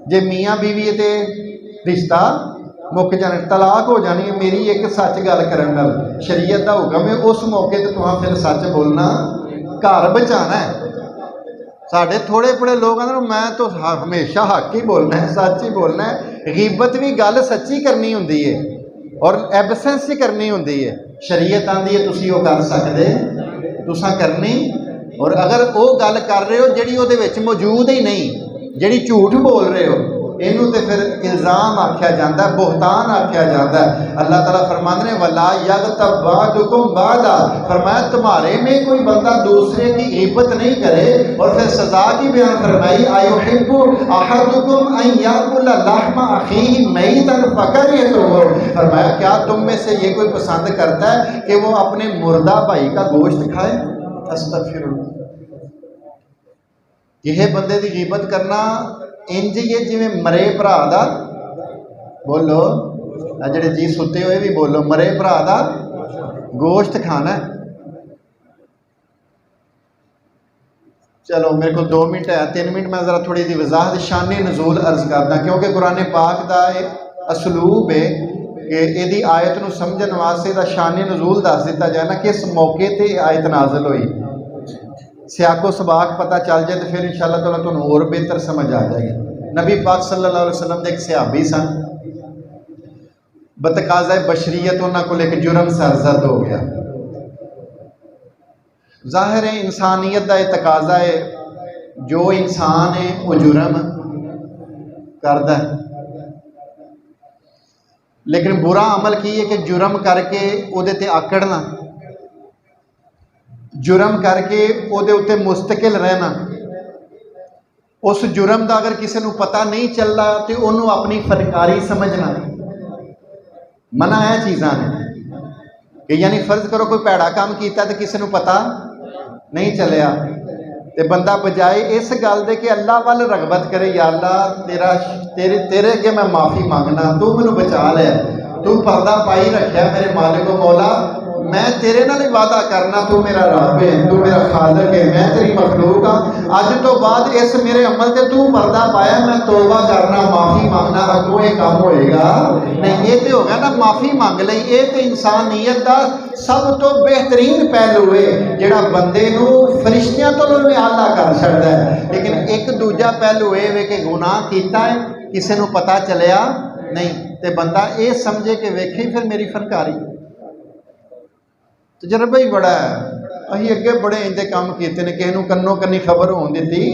जे मियाँ बीवी ते रिश्ता मुक जाने, तलाक हो जानी है। मेरी एक सच गल करन नाल शरीयत का हुक्म है, उस मौके ते तुहां फिर सच बोलना, घर बचाना है। साढ़े थोड़े बड़े लोग आंदे मैं तो हमेशा हक ही बोलना है, सच ही बोलना है। ग़ीबत भी गल सच्ची करनी हुंदी है और एबसेंस ही करनी हुंदी है। शरीयत आंदी है तुसीं वो कर सकदे, तुसां करनी, और अगर वो गल कर रहे हो जिहड़ी उहदे विच मौजूद ही नहीं, जिहड़ी झूठ बोल रहे हो, इनू तो फिर इल्ज़ाम आख्या जाता है, बोहतान आख्या जाता है। अल्लाह ताला फरमाते हैं वला यग़्तब बादुकुम बादा, फरमाया तुम्हारे में कोई बंदा दूसरे की ग़ीबत नहीं करे। और फिर सज़ा की बयान फरमाई अयुहिब्बु अहदुकुम अन याकुला लहमा अखीही मैतन फकरिहतुहु, फरमाया क्या तुम में से ये कोई पसंद करता है कि वो अपने मुर्दा भाई का गोश्त खाए? अस्तगफिरुल्लाह, यह बंदे की ग़ीबत करना इंज ही है जिवें मरे भरा दा, बोलो जेडे जी सुते हुए भी बोलो, मरे भरा दा गोश्त खाना। चलो मेरे को 2 मिनट है, 3 मिनट मैं ज़रा थोड़ी सी वजाहत शान नज़ूल अर्ज करदा, क्योंकि कुरान पाक का एक असलूब है कि यदि आयत नूं समझण वास्ते दा शान नज़ूल दस दिता जाए ना, किस मौके ते आयत नाज़िल हुई, सियाको सबाक पता चल जाए तो फिर इंशाअल्लाह ताला तुहानूं होर बेहतर समझ आ जाएगी। नबी पाक सल्लल्लाहु अलैहि वसल्लम दे एक सहाबी सन, बतकाज़ा बशरीयत उन्हां कोल एक जुर्म सरजद हो गया। जाहिर है इंसानियत का यह तकाज़ा है, जो इंसान है वो जुर्म करदा है, लेकिन बुरा अमल की है कि जुर्म करके उहदे ते आकड़ना, जुर्म करके उहदे उत्ते मुस्तकिल रहना। उस जुर्म का अगर किसी को पता नहीं चल रहा तो उन्होंने अपनी फनकारी समझना, मना है चीज़ां ने कि यानी फर्ज करो कोई भैड़ा काम किया तो किसी को पता नहीं चलिया, तो बंदा बजाए इस गल दे कि अल्लाह वाल रगबत करे, या अल्लाह तेरे अगे मैं माफ़ी मांगना, तू मैनू बचा लिया, तू पर्दा पाई रखिया मेरे मालिक मौला, मैं तेरे नाल ही वादा करना, तू मेरा रब है, तू मेरा खालिक है, मैं तेरी मखलूक हाँ। अज तो बाद इस मेरे अमल से तू पर्दा पाया, मैं तौबा करना, माफ़ी मांगना, अगों ये काम होएगा नहीं। ये तो हो गया ना माफ़ी मांग ली। ये तो इंसानियत का सब तो बेहतरीन पहलू है जिहड़ा बंदे नूं फरिश्तियां तो भी आला कर छड्डदा है। लेकिन एक दूजा पहलू ये वे कि गुनाह किया है, किसी नूं पता चलिया नहीं, तो बंदा ये समझे कि वेखे फिर मेरी फनकारी। तजर्बा ही बड़ा है। असीं अगे बड़े इंदे काम किए ने, किसी नूं कन्नो कन्नी खबर होने दी,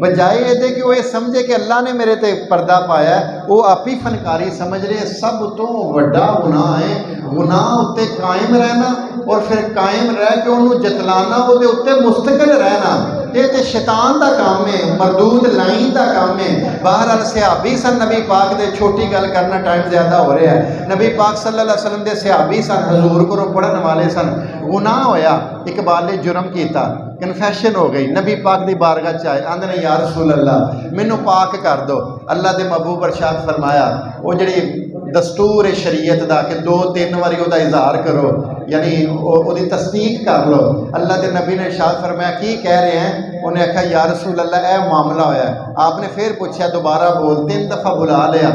बजाए ये कि वो ये समझे कि अल्लाह ने मेरे ते पर्दा पाया, वो आप ही फनकारी समझ रहे। सब तो वड्डा गुनाह है गुनाह उत्ते कायम रहना और फिर कायम रह के उन्होंने जतलाना, वो उत्ते मुस्तकिल रहना। ये तो शैतान का काम है, मरदूद लाइन का काम है। बहरहाल सहाबी सन नबी पाक दे, छोटी गल करना टाइम ज़्यादा हो रहा है। नबी पाक सल्लल्लाहु अलैहि वसल्लम दे सहाबी सन, हजूर को पढ़न वाले सन। गुनाह होया, इकबाल ने जुर्म किया, कन्फैशन हो गई, नबी पाक की बारगाह च आए, आंदे ने या रसूल अल्लाह मैनू पाक कर दो। अल्लाह के महबूब अरशाद फरमाया, वो जी दस्तूर है शरीयत का कि 2-3 बारी उसका इजहार करो, यानी वो तस्दीक कर लो। अल्लाह के नबी ने इरशाद फरमाया की कह रहे हैं? उन्हें आख्या या रसूल अल्लाह यह मामला होया। आपने फिर पूछा, दोबारा बोल, 3 दफ़ा बुला लिया।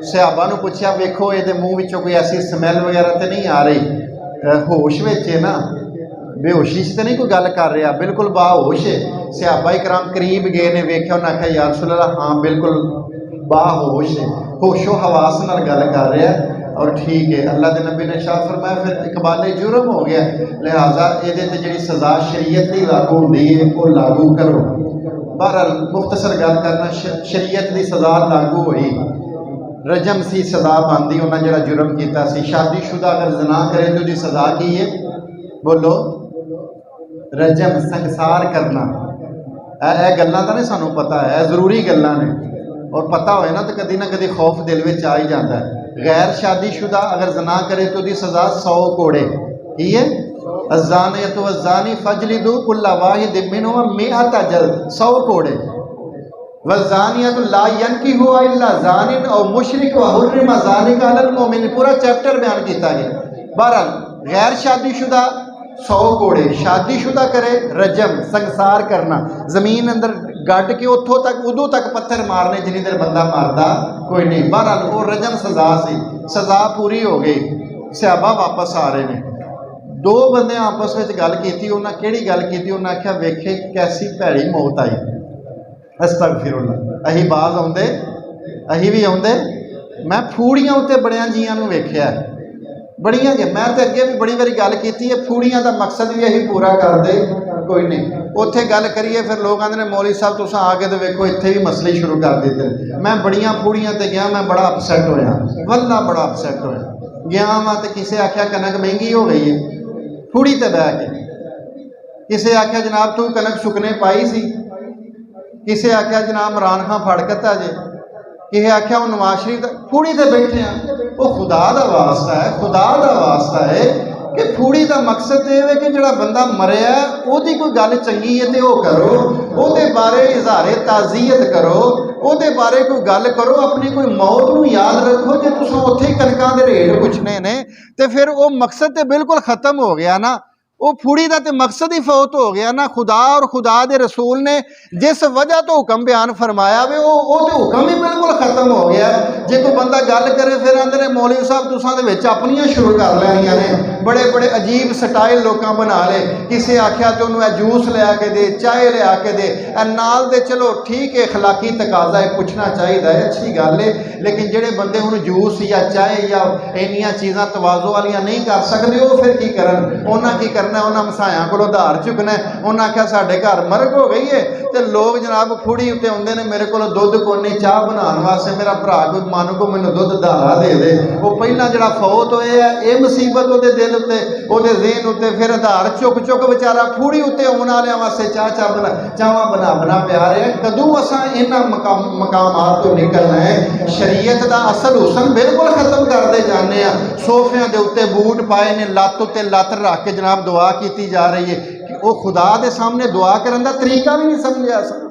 सहाबा नूं पूछा, वेखो ये मूँह विचों कोई ऐसी स्मैल वगैरह तो नहीं आ रही, होश विच है ना, बेहोशी से तो नहीं कोई गल कर रहा, बिल्कुल बाहोश है। सहाबा कराम करीब गए ने, वेख्या, उन्हें आख्या या रसूल अल्लाह हाँ बिल्कुल बाहोश है, होशो हवास नाल गल कर रहा है और ठीक है। अल्लाह के नबी ने शाह फरमाया फिर इकबाल जुर्म हो गया, लिहाजा ये जी सज़ा शरीयत की लागू होती है वो लागू करो। बहरहाल मुख्तसर गल करना, शरीयत की सज़ा लागू हुई, रजम सी सज़ा बनती, उन्हें जो जुर्म किया। शादीशुदा अगर जना करे तो उसकी सज़ा की है? बोलो, रजम, संसार करना। यह गल्लां तो नहीं सानू पता है, जरूरी गल्लां ने, और पता होए ना तो कभी ना कभी खौफ दिल में आ ही जाता है। गैर शादीशुदा अगर जना करे तो उसकी सज़ा 100 कोड़े की है। अज़ानियतु वज़्ज़ानी फ़ज्लिदू कुल्ला वाहिदिन मिनहुमा मिअता जल्द, 100 कोड़े। वज़्ज़ानियतु ला यनकिहु इल्ला ज़ानिन औ मुशरिक व हुर्रिमा ज़ालिका अलल मुमिन, पूरा चैप्टर बयान किया गया। बहरहाल गैर शादीशुदा 100 कोड़े, शादीशुदा करे रजम, संसार करना, जमीन अंदर गड्ढ के उतों तक उदों तक पत्थर मारने जिन्नी देर बंदा मारता कोई नहीं। बहरहाल वो रजम सज़ा सी, सज़ा पूरी हो गई। सहाबा वापस आ रहे हैं, 2 बंदे आपस में गल की। उन्हें केड़ी गल की? उन्हें आख्या वेखे कैसी भैड़ी मौत आई। अस्तगफिरुल्लाह, अही बाज आउंदे, अही भी आउंदे। मैं फूड़ियां उत्ते बड़ियां जियां नूं वेख्या, बड़ियां के मैं तो अगे भी बड़ी बारी गल की है। फूड़ियां का मकसद भी यही पूरा कर दे कोई नहीं। उत्थे गल करिए फिर लोग आते हैं मौलवी साहब तुस आ के तो वेखो इत्थे भी मसले शुरू कर देते। मैं बड़ियां फूड़ियां ते गया, मैं बड़ा अपसैट होया, वल्ला बड़ा अपसैट होया। गया वहाँ तो किसी आख्या कनक महंगी हो गई है, फूड़ी ते बह के। किसी आख्या जनाब तू कनक सुकने पाई सी, किसी आख्या जनाब इमरान खान फड़ कता जे, किसी आख्या वो नवाज शरीफ फूड़ी ते बैठे हैं। वो खुदा का वास्ता है, खुदा का वास्ता है कि फूड़ी का मकसद ये है कि जो बंदा मरिया उसकी कोई गल चंगी है तो वह करो, वो बारे इजहारे ताज़ियत करो, वो बारे कोई गल करो, अपनी कोई मौत को याद रखो। जो तुम उत्थे कनकों के रेट पुछने ने तो फिर वो मकसद तो बिल्कुल खत्म हो गया ना। वो फूड़ी का तो मकसद ही फौत हो गया ना। खुदा और खुदा के रसूल ने जिस वजह तो हुक्म बयान फरमाया वे वो तो हुक्म ही बिल्कुल खत्म हो गया। जे कोई बंदा गल करे फिर आंदे ने मौलवी साहब तुसां दे विच अपनियां शुरू कर लैनियां ने, बड़े बड़े अजीब स्टाइल लोकां बना ले। किसी आख्या तो उन्होंने जूस लिया के दे, चाय लिया के दे, नाल दे चलो ठीक है अखलाकी तकाजा है, पुछना चाहिए है, अच्छी गल है। लेकिन जेडे बंदे हुण जूस या चाय या इन्नियां चीज़ां तवाज़ो वालियां नहीं कर सकते, वो फिर की करन? उन्हां की करना, उन्हें मसाया को उधार चुकना। उन्हें आख्या साढ़े घर मरग हो गई है तो लोग जनाब फूड़ी उत्ते आते हैं, मेरे को दुध कोनी चाह बनाने वास्ते, मेरा भरा कोई मन को मैंने दुध धारा दे दे। वो पहला जरा फौत होए है ये मुसीबत वो दिल उत्ते वो जेन उत्ते, फिर आधार चुक चुक बेचारा फूड़ी उत्ते आने वाले वास्ते चावा बना बना प्या रहा है। कदों असा इन्होंने मकामात तो निकलना है? शरीयत का असल हुसन बिल्कुल खत्म करते जाने। सोफिया के उत्ते बूट पाए ने, लत्त उत्ते लत्त रख के जनाब दुआ की जा रही है कि वो खुदा के सामने दुआ करने का तरीका भी नहीं समझा सकता।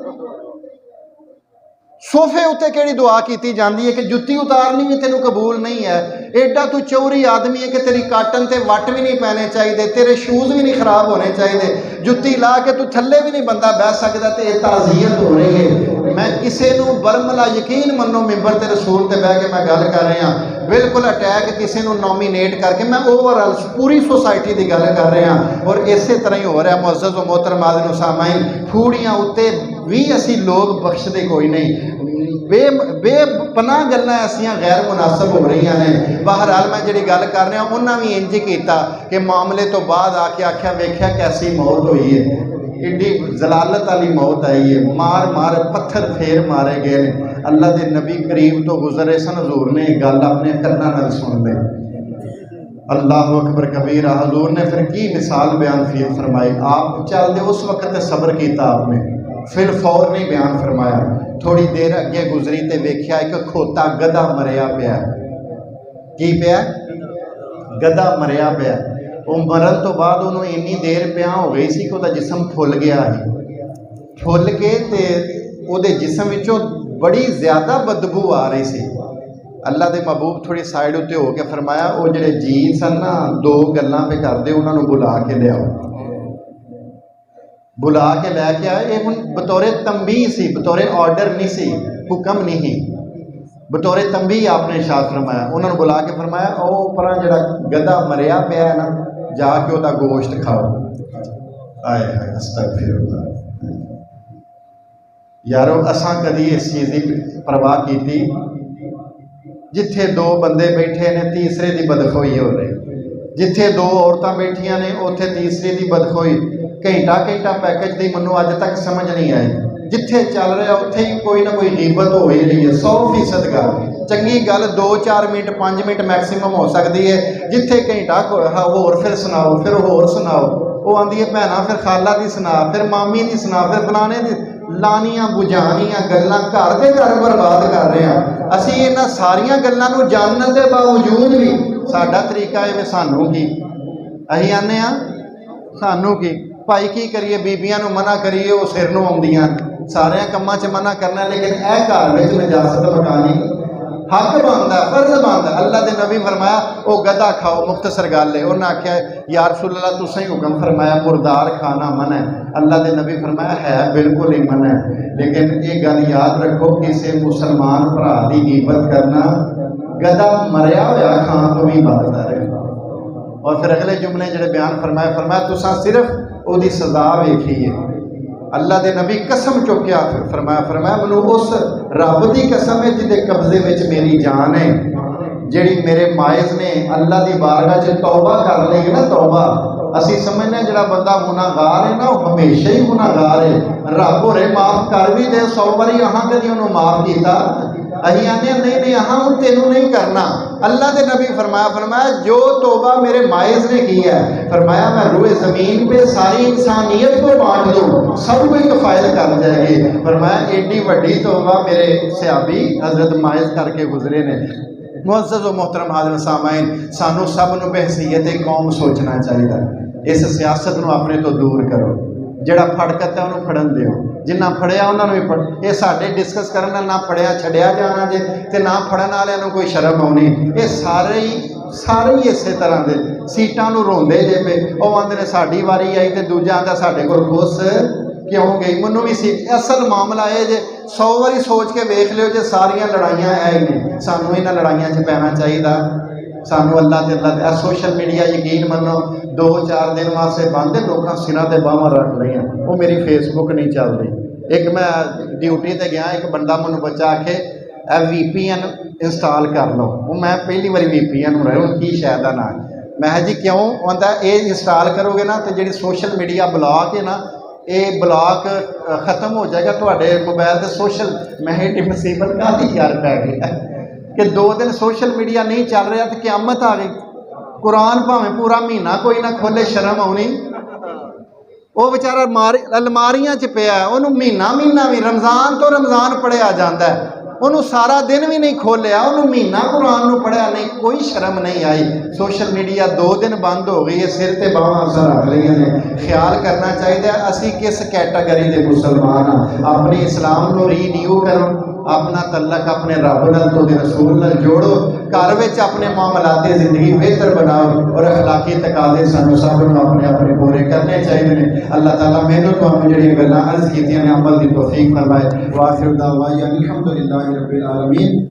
सोफे उत्ते केड़ी दुआ की जाती है कि जुत्ती उतारनी भी तेनों कबूल नहीं है। एडा तू चौरी आदमी है कि तेरी काटन ते वट भी नहीं पैने चाहिए, तेरे शूज़ भी नहीं खराब होने चाहिए, जुत्ती ला के तू थल्ले भी नहीं बंदा बह सकता, तो यह ताज़ियत हो रही है। मैं किसी को बरमला यकीन मनो मिंबर ते रसूल ते बह के मैं गल कर रहा, बिल्कुल अटैक किसी को नॉमीनेट करके मैं ओवरऑल पूरी सोसाइटी की गल कर रहा, और इस तरह ही हो रहा। मुअज़्ज़ज़ व मोहतरम नाज़रीन सामाईन, फूड़ियां उत्ते भी असी लोग बख्शते कोई नहीं, बेपनाह गल्लां ऐसियां गैर मुनासब हो रही ने। बहरहाल मैं जी गल कर रहा उन्हें भी इंज किया कि मामले तो बाद आके आख्या वेख्या कैसी मौत हुई है, एडी जलालत वाली मौत आई है, मार मार पत्थर फेर मारे गए ने। अल्लाह के नबी करीब तो गुजरे सन, हजूर ने गल अपने कन्नां नाल सुन ली। अल्लाह अकबर कबीरा। हजूर ने फिर की मिसाल बयान फरमाई। आप चलते उस वक्त सब्र किया आपने, फिर फौर नहीं बयान फरमाया। थोड़ी देर अगे गुजरी तो वेख्या एक खोता गधा मरिया पिया। की पिया? गधा मरिया पिया। वो मरन तो बाद उन्होंने इन्नी देर पिया हो गई सी कि उसका जिसम फुल गया है, फुल के ते उहदे जिसम विचों बड़ी ज़्यादा बदबू आ रही सी। अल्लाह के महबूब थोड़ी साइड उत्ते हो के फरमाया, वो जिहड़े जी सन ना दो गल्लां पे करदे, उन्होंने बुला के लियाओ। बुला के लैके आए। ये हुण बतौरे तंबीह सी, बतौरे ऑर्डर नहीं सी, हुक्म नहीं, बतौरे तंबीह आपने इरशाद फरमाया। उन्होंने बुला के फरमाया, ओ परा जिहड़ा गधा मरिया पिया है ना, जाके उसका गोश्त खाओ। आए हाय अस्तगफिरुल्लाह। यारो असां कदी इस चीज़ की परवाह की? जिथे दो बंदे बैठे ने तीसरे की बदखोई हो रही, जिथे दो औरतां बैठिया ने उत्थे तीसरे की बदखोई। घंटा घंटा पैकेज की मैनू अज तक समझ नहीं आई। जिथे चल रहा उत्थे ही कोई ना कोई गीबत हो ही रही है। 100% गल चंगी गल 2-4 मिनट 5 मिनट मैक्सीमम हो सकती है। जिथे घंटा होर फिर सुनाओ, फिर होर सुनाओ। वो आंदी है भैन फिर खाला की सुना, फिर मामी की सुना, फिर फलाने की, लानियां बुझानियां गल्लां घर के घर बर्बाद कर रहे हैं। असी इन्हां सारियां गल्लां नूं जानने के बावजूद भी साडा तरीका है सानू की, असीं आने सानू की भाई की करिए, बीबियां नूं मना करिए वो सिर नूं आउंदियां, सारियां कम्मां च मना करना, लेकिन यह घर में नजासत मकानी हक बनता, फर्ज बनता। अल्लाह के नबी फरमाया वो गधा खाओ, मुख्तसर गल है। उन्हें आख्या या रसूल अल्लाह तुसीं हुक्म फरमाया मुर्दार खाना मन है। अल्लाह के नबी फरमाया है बिल्कुल ही मन है, लेकिन ये गल याद रखो किसी मुसलमान भरा की गिबत करना गधा मरिया होया खान तो भी बदतर है। और फिर अगले जुमले जिहड़े बयान फरमाया, फरमाया तुसां सिर्फ उसकी सज़ा वेखी है। अल्लाह के नबी कसम चुक्या फरमाया, फरमाया मैनू उस रब की कसम है जिहदे कब्जे में मेरी जान है, जिहड़ी मेरे मायज ने अल्लाह की बारगाह च तौबा कर लेगी ना, तौबा असी समझने जिहड़ा बंदा गुनाहगार है ना वो हमेशा ही गुनाहगार है। रब होरे माफ़ कर भी दे 100 बारी, अहां कदी उन्होंने माफ़ किया? अहीं आने नहीं नहीं अहां हुण तेनू नहीं करना। अल्लाह के नबी फरमाया, फरमाया जो तौबा मेरे मायज ने की है, फरमाया मैं रूए ज़मीन पे सारी इंसानियत को बांट दूँ, सब कोई कफायत कर जाएगी। फरमाया एडी वड्डी तौबा मेरे सहाबी हज़रत मायज करके गुजरे ने। मुअज़्ज़ज़ व मोहतरम हाज़िर सामाईन, सानू सब नूं बहसीयत कौम सोचना चाहिए। इस सियासत नूं अपने तो दूर करो, जिहड़ा फड़कत है उन्होंने फड़न दिओ, जिन्ना फड़िया उन्होंने भी फड़। ये साडे डिस्कस करन ना फड़िया छड़िया जाना जे ते ना फड़न वालियां नूं कोई शर्म आउणी। ये सारे ही इस तरह के सीटां नूं रोंदे जे पे। वो आंदे ने साडी वारी आई तो दूजा आंदा साडे कोल खुश क्यों गई। मैनू भी सी असल मामला है जे 100 बारी सोच के वेख लियो जे सारियां लड़ाइयां है ही नहीं। सानू इन्हां लड़ाइयां च पैना चाहिए। सानू अल्लाह ते अल्लाह सोशल मीडिया यकीन मनो 2-4 दिन वास्ते बंद है, लोगों सिरों ते बाहां रख लिया। वो मेरी फेसबुक नहीं चलती। एक मैं ड्यूटी ते गया, एक बंदा मैनू बच्चा आखे VPN इंस्टॉल कर लो। वो मैं पहली बारी VPN हो रहा की शायद ना, मैं जी क्यों आंदा ये इंस्टॉल करोगे ना तो जी सोशल मीडिया ब्लॉक है ना, ये ब्लॉक खत्म हो जाएगा थोड़े मोबाइल से सोशल। मैं एडी मुसीबत काहदी यार पै गई कि 2 दिन सोशल मीडिया नहीं चल रहा तो क़यामत आ गई। कुरान भावें पूरा महीना कोई ना खोले शर्म आउणी। वो बेचारा अलमारियां च पिया, उन्होंने महीना भी रमज़ान तो रमज़ान पढ़िया जाता है, उन्होंने सारा दिन भी नहीं खोलिया, उन्होंने महीना कुरान नूं पढ़िया नहीं, कोई शर्म नहीं आई। सोशल मीडिया 2 दिन बंद हो गई है, सिर ते बाहां असां रख लईआं ने। ख्याल करना चाहिए असी किस कैटागरी के मुसलमान हाँ। अपने इस्लाम नूं रीन्यू करो, अपना तल्लक अपने रब नाल तो दे रसूल नाल जोड़ो, घर विच अपने मामलाते ज़िंदगी बेहतर बनाओ और अखलाकी तकाज़े सानू सब नूं अपने अपने पूरे करने चाहिए ने। अल्लाह ताला मैनूं तुहानूं जिहड़ियां गल्लां अर्ज़ कीतियां ने अमल दी तौफीक फरमाए। वाखिर दावाना अनिल हम्दुलिल्लाहि रब्बिल आलमीन।